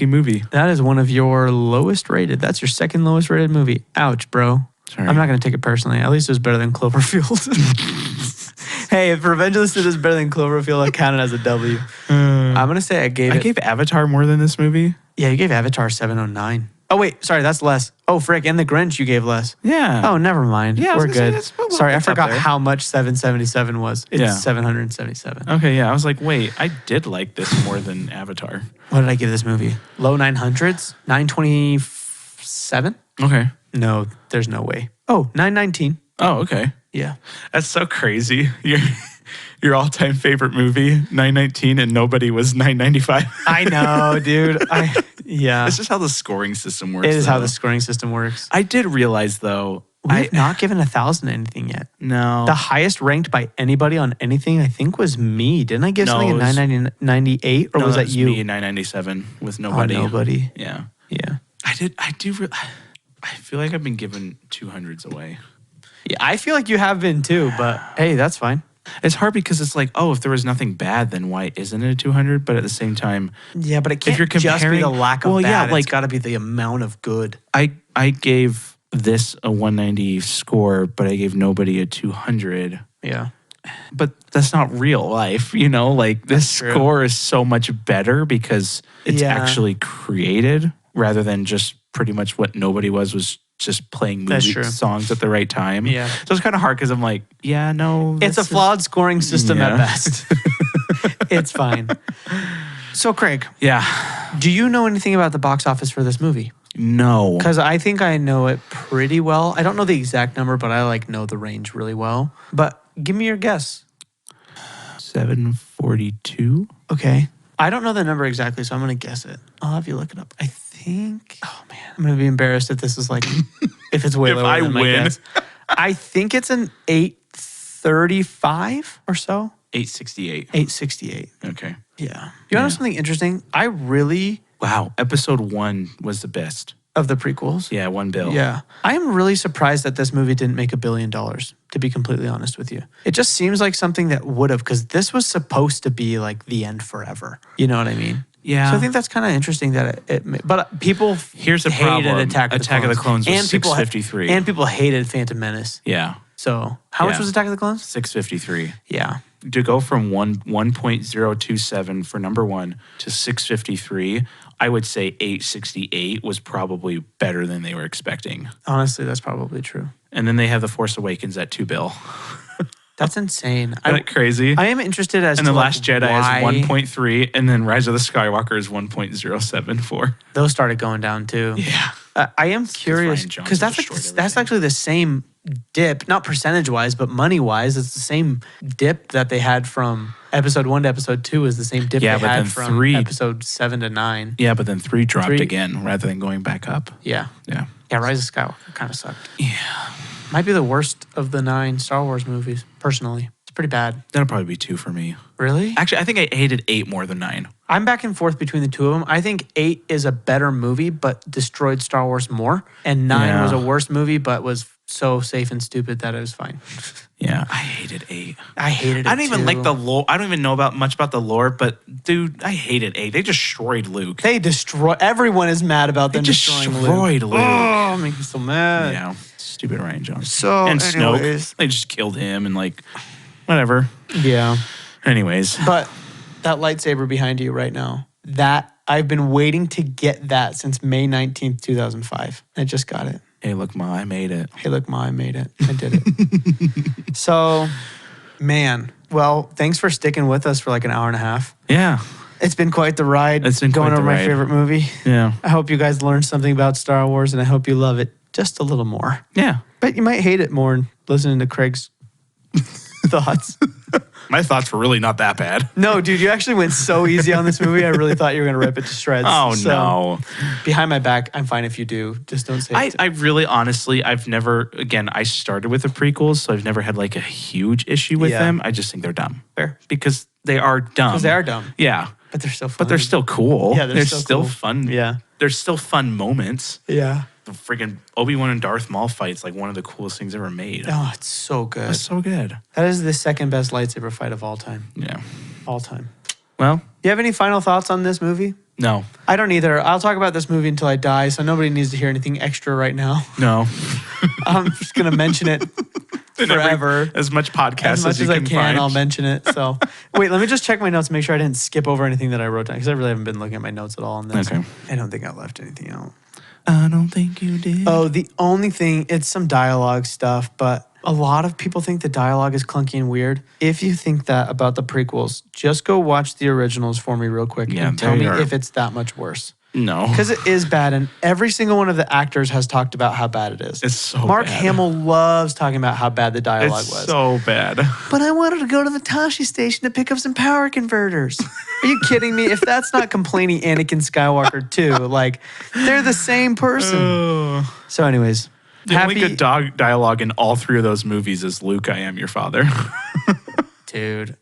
movie. That is one of your lowest rated. That's your second lowest rated movie. Ouch, bro. Sorry. I'm not going to take it personally. At least it was better than Cloverfield. Hey, if Revenge of the Sith is better than Cloverfield, I'll count it as a W. I'm going to say I gave Avatar more than this movie. Yeah, you gave Avatar 709. Oh, wait. Sorry, that's less. Oh, frick. And The Grinch you gave less. Yeah. Oh, never mind. Yeah, we're good. Sorry, I it's up forgot there. how much 777 was. It's 777. Okay, yeah. I was like, wait, I did like this more than Avatar. What did I give this movie? Low 900s? 927? Okay. No, there's no way. Oh, 919. Oh, okay. Yeah. That's so crazy. Your all-time favorite movie, 919, and nobody was 995. I know, dude. Yeah. It's just how the scoring system works. It is how though. the scoring system works. I did realize, though, We've not given 1,000 anything yet. No. The highest ranked by anybody on anything, I think, was me. Didn't I give something a 998? Or was that you? Me, 997, with nobody. Oh, nobody. Yeah. Yeah. I feel like I've been giving 200s away. Yeah, I feel like you have been too, but hey, that's fine. It's hard because it's like, oh, if there was nothing bad, then why isn't it a 200? But at the same time, Yeah, but it can't you're just be comparing- the lack of Well, yeah, bad. like- It's got to be the amount of good. I gave this a 190 score, but I gave nobody a 200. Yeah. But that's not real life, you know? Like, this That's true. score is so much better because it's Yeah. actually created rather than just pretty much what nobody was just playing That's movie true. songs at the right time. Yeah. So it's kind of hard because I'm like, yeah, no. It's a this is- flawed scoring system at Yeah. best. It's fine. So, Craig, Yeah. do you know anything about the box office for this movie? No. Because I think I know it pretty well. I don't know the exact number, but I know the range really well. But give me your guess. 742? Okay. I don't know the number exactly, so I'm going to guess it. I'll have you look it up. I think, oh man, I'm going to be embarrassed if this is if it's way If lower I than my win. guess. I think it's an 835 or so. 868. 868. Okay. Yeah. You want to know something interesting? I really, Wow. Episode 1 was the best. of the prequels. Yeah, $1 billion. Yeah. I am really surprised that this movie didn't make $1 billion, to be completely honest with you. It just seems like something that would have, because this was supposed to be like the end forever. You know what I mean? Yeah. So I think that's kind of interesting that but people Here's the hated problem. Attack of the Clones. was And people 653. And people hated Phantom Menace. Yeah. So how much Yeah. was Attack of the Clones? 653. Yeah. To go from 1.027 for number 1 to 653, I would say 868 was probably better than they were expecting. Honestly, that's probably true. And then they have The Force Awakens at $2 billion. That's insane. Isn't that crazy? I am interested as and to The Last Jedi why is 1.3, and then Rise of the Skywalker is 1.074. those started going down too. Yeah. I am curious Rian Johnson because that's destroyed that's everything. actually the same dip, not percentage wise, but money wise. It's the same dip that they had from episode 1 to episode 2 is the same dip Yeah, they but had then from 3 episode 7 to 9. Yeah, but then 3 dropped 3 again rather than going back up. Yeah. Yeah. Yeah, Rise of Skywalker kind of sucked. Yeah. Might be the worst of the 9 Star Wars movies, personally. It's pretty bad. That'll probably be 2 for me. Really? Actually, I think I hated 8 more than 9. I'm back and forth between the two of them. I think 8 is a better movie, but destroyed Star Wars more. And 9 Yeah. was a worse movie, but was so safe and stupid that it was fine. Yeah, I hated 8. I hated it I don't even too. like the lore. I don't even know much about the lore, but dude, I hated 8. They destroyed Luke. They destroy. Everyone is mad about them destroying destroyed Luke. Oh, make me so mad. Yeah, stupid Ryan Johnson. So, and anyways. Snoke, they just killed him and like, whatever. Yeah. Anyways, But that lightsaber behind you right now, that I've been waiting to get that since May 19th, 2005. I just got it. hey, look, Ma, I made it. Hey, look, Ma, I made it. I did it. So, man, well, thanks for sticking with us for like an hour and a half. Yeah, It's been quite the ride. It's been going quite the over my ride. favorite movie. yeah, I hope you guys learned something about Star Wars, and I hope you love it just a little more. yeah. But you might hate it more listening to Craig's thoughts? My thoughts were really not that bad. No, dude, you actually went so easy on this movie. I really thought you were going to rip it to shreds. Oh, So, no. Behind my back, I'm fine if you do. Just don't say it. I really, honestly, I've never, again, I started with the prequels, so I've never had like a huge issue with them. I just think they're dumb. Fair. Because they are dumb. Because they are dumb. Yeah. But they're still fun. But they're still cool. Yeah, they're still cool. fun. Yeah. There's still fun moments. Yeah. The freaking Obi-Wan and Darth Maul fight's like one of the coolest things ever made. Oh, it's so good. It's so good. That is the second best lightsaber fight of all time. Yeah. All time. Well, Do you have any final thoughts on this movie? no. I don't either. I'll talk about this movie until I die, so nobody needs to hear anything extra right now. No. I'm just going to mention it forever. As much podcast As much as I you can, find. I'll mention it. So, wait, let me just check my notes and make sure I didn't skip over anything that I wrote down, because I really haven't been looking at my notes at all on this. Okay. I don't think I left anything out. I don't think you did. Oh, the only thing, it's some dialogue stuff, but a lot of people think the dialogue is clunky and weird. If you think that about the prequels, just go watch the originals for me real quick Yeah, and tell they me are- if it's that much worse. No. Because it is bad, and every single one of the actors has talked about how bad it is. It's so Mark bad. Hamill loves talking about how bad the dialogue It's was. so bad. But I wanted to go to the Tashi station to pick up some power converters. Are you kidding me? If that's not complaining Anakin Skywalker too, like they're the same person. So anyways, The only good dialogue in all three of those movies is Luke, I am your father. dude.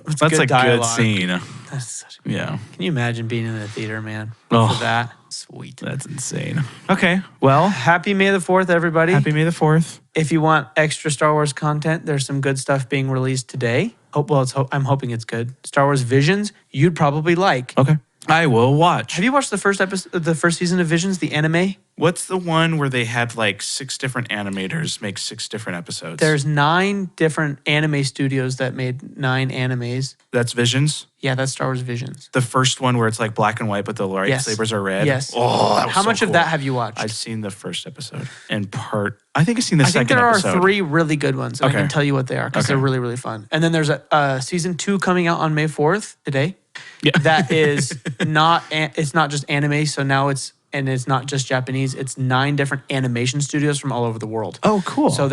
That's a good dialogue. scene. That's such a, Yeah. can you imagine being in the theater, man? Oh. For that? Sweet. That's insane. Okay. Well, Happy May the 4th, everybody. happy May the 4th. If you want extra Star Wars content, there's some good stuff being released today. I'm hoping it's good. Star Wars Visions, you'd probably like. Okay. I will watch. Have you watched the first season of Visions, the anime? What's the one where they had like 6 different animators make 6 different episodes? There's 9 different anime studios that made 9 animes. That's Visions? Yeah, that's Star Wars Visions. The first one where it's like black and white, but the lightsabers are red? Yes. Oh, that was How so much cool. of that have you watched? I've seen the first episode and I think I've seen the I think second there episode. are 3 really good ones. And Okay. I can tell you what they are because Okay. they're really, really fun. And then there's a season 2 coming out on May 4th today. Yeah. That is it's not just anime. So now it's not just Japanese. It's 9 different animation studios from all over the world. Oh, cool. So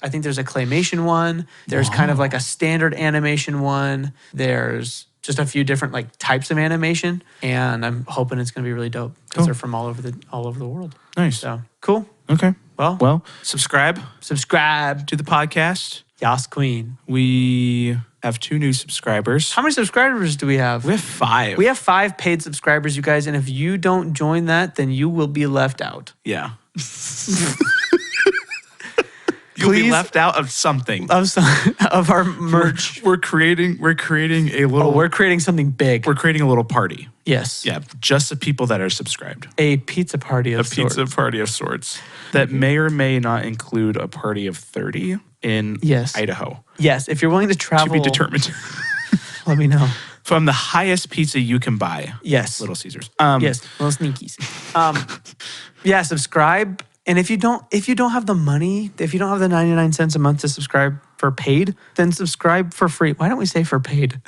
I think there's a claymation one. There's kind of like a standard animation one. There's just a few different like types of animation, and I'm hoping it's going to be really dope because Cool. they're from all over the world. Nice. So cool. Okay. Well, subscribe subscribe to the podcast. Yas Queen. We have 2 new subscribers. How many subscribers do we have? We have 5. We have 5 paid subscribers, you guys, and if you don't join that, then you will be left out. Yeah. You'll be Please- left out of something. Of our merch. We're creating a little. We're creating something big. We're creating a little party. Yes. Yeah, just the people that are subscribed. A pizza party of A pizza party of sorts that may or may not include a party of 30 in Yes. Idaho. Yes, if you're willing to travel, To be determined. let me know. From the highest pizza you can buy. Yes. Little Caesars. Yes, little sneakies. Yeah, subscribe. And if you don't have the money, if you don't have the 99 cents a month to subscribe for paid, then subscribe for free. Why don't we say for paid?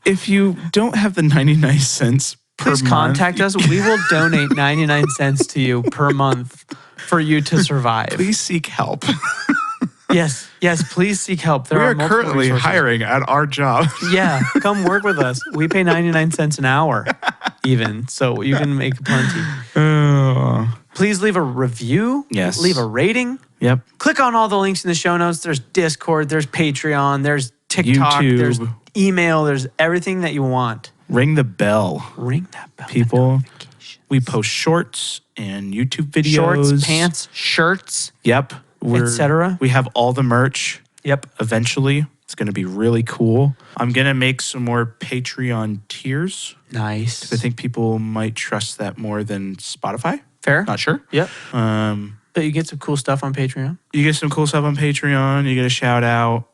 If you don't have the 99 cents per Please month, contact us. We will donate 99 cents to you per month for you to survive. please seek help. Yes, please seek help. There We are multiple currently resources. hiring at our job. Yeah, come work with us. We pay 99 cents an hour even, so you can make plenty. Please leave a review. Yes. Leave a rating. Yep. Click on all the links in the show notes. There's Discord, there's Patreon, there's TikTok, YouTube. there's email, there's everything that you want. Ring the bell. Ring that bell. People, we post shorts and YouTube videos. Shorts, pants, shirts. Yep. Etc. We have all the merch. Yep. Eventually. It's going to be really cool. I'm going to make some more Patreon tiers. Nice. I think people might trust that more than Spotify. Fair. Not sure. Yep. But you get some cool stuff on Patreon. You get some cool stuff on Patreon. You get a shout out.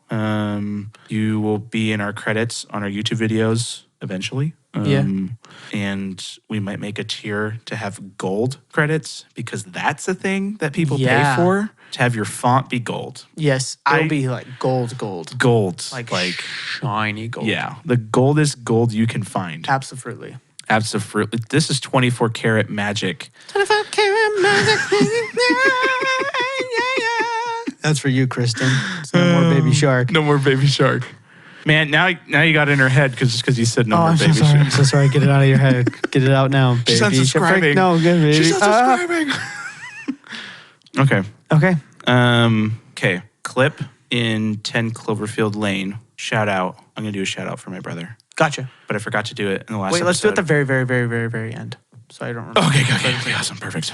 You will be in our credits on our YouTube videos eventually. And we might make a tier to have gold credits because that's a thing that people Yeah. pay for, to have your font be gold. Yes. It'll be like gold. Gold. Like shiny gold. Yeah. The goldest gold you can find. Absolutely. Absolutely. This is 24 karat magic. 24 karat magic. That's for you, Kristen. It's no more Baby Shark. No more Baby Shark. Man, now you got it in her head because you said no more I'm Baby so sorry. Shark. I'm so sorry. Get it out of your head. Get it out now. Baby She's unsubscribing. No, good baby. She's unsubscribing. Okay. Okay. Okay. Clip in 10 Cloverfield Lane. Shout out. I'm going to do a shout out for my brother. Gotcha. But I forgot to do it in the last Wait, let's do it at the episode. very, very, very, very, very end. So I don't remember. Okay. Awesome. Perfect.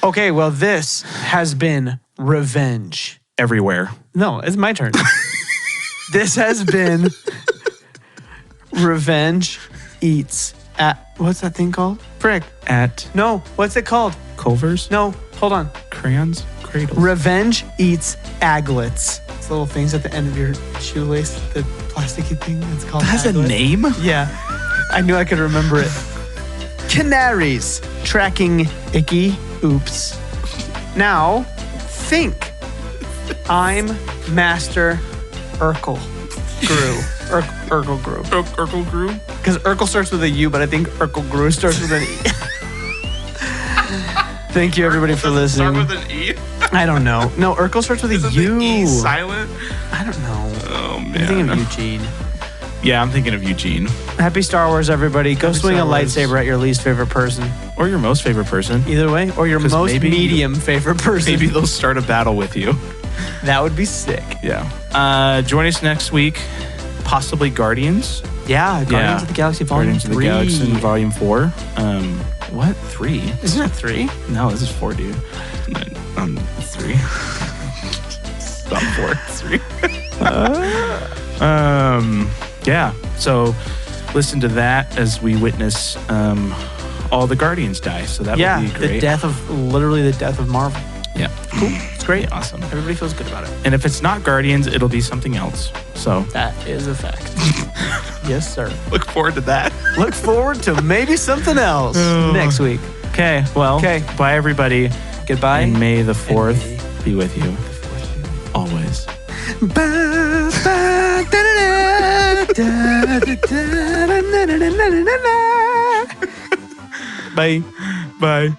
Okay, well, this has been Revenge. Everywhere. No, it's my turn. This has been Revenge Eats at, what's that thing called? Frick. At No, what's it called? Culver's. No, hold on. Crayons. Cradles. Revenge Eats Aglets. It's little things at the end of your shoelace, the plasticky thing. It's called That has a aglet. name? Yeah, I knew I could remember it. Canaries tracking icky oops. Now, think. I'm Master Urkel Grew. Urkel Grew. Urkel Grew? Because Urkel starts with a U, but I think Urkel Grew starts with an E. Thank you, everybody, for listening. Start with an E? I don't know. No, Urkel starts with a Isn't U. the E silent? I don't know. Oh, man. I'm thinking of Eugene. Yeah, I'm thinking of Eugene. Happy Star Wars, everybody. Go Happy swing a Star Wars. lightsaber at your least favorite person. Or your most favorite person. Either way. Or your 'Cause most maybe- medium favorite person. Maybe they'll start a battle with you. That would be sick. Yeah. Join us next week. Possibly Guardians. Yeah, Guardians of the Galaxy Volume Guardians 3. of the Galaxy Volume 4. What? 3? Isn't it 3? No, this is 4, dude. 3. About 4. 3. Yeah. So listen to that as we witness all the Guardians die. So that would be great. Literally the death of Marvel. Yeah. Cool. It's great. Yeah, awesome. Everybody feels good about it. And if it's not Guardians, it'll be something else. So That is a fact. Yes, sir. look forward to that. Look forward to maybe something else next week. Okay. Well, bye everybody. Goodbye. And may the 4th And be with you. Always. Bye. Bye.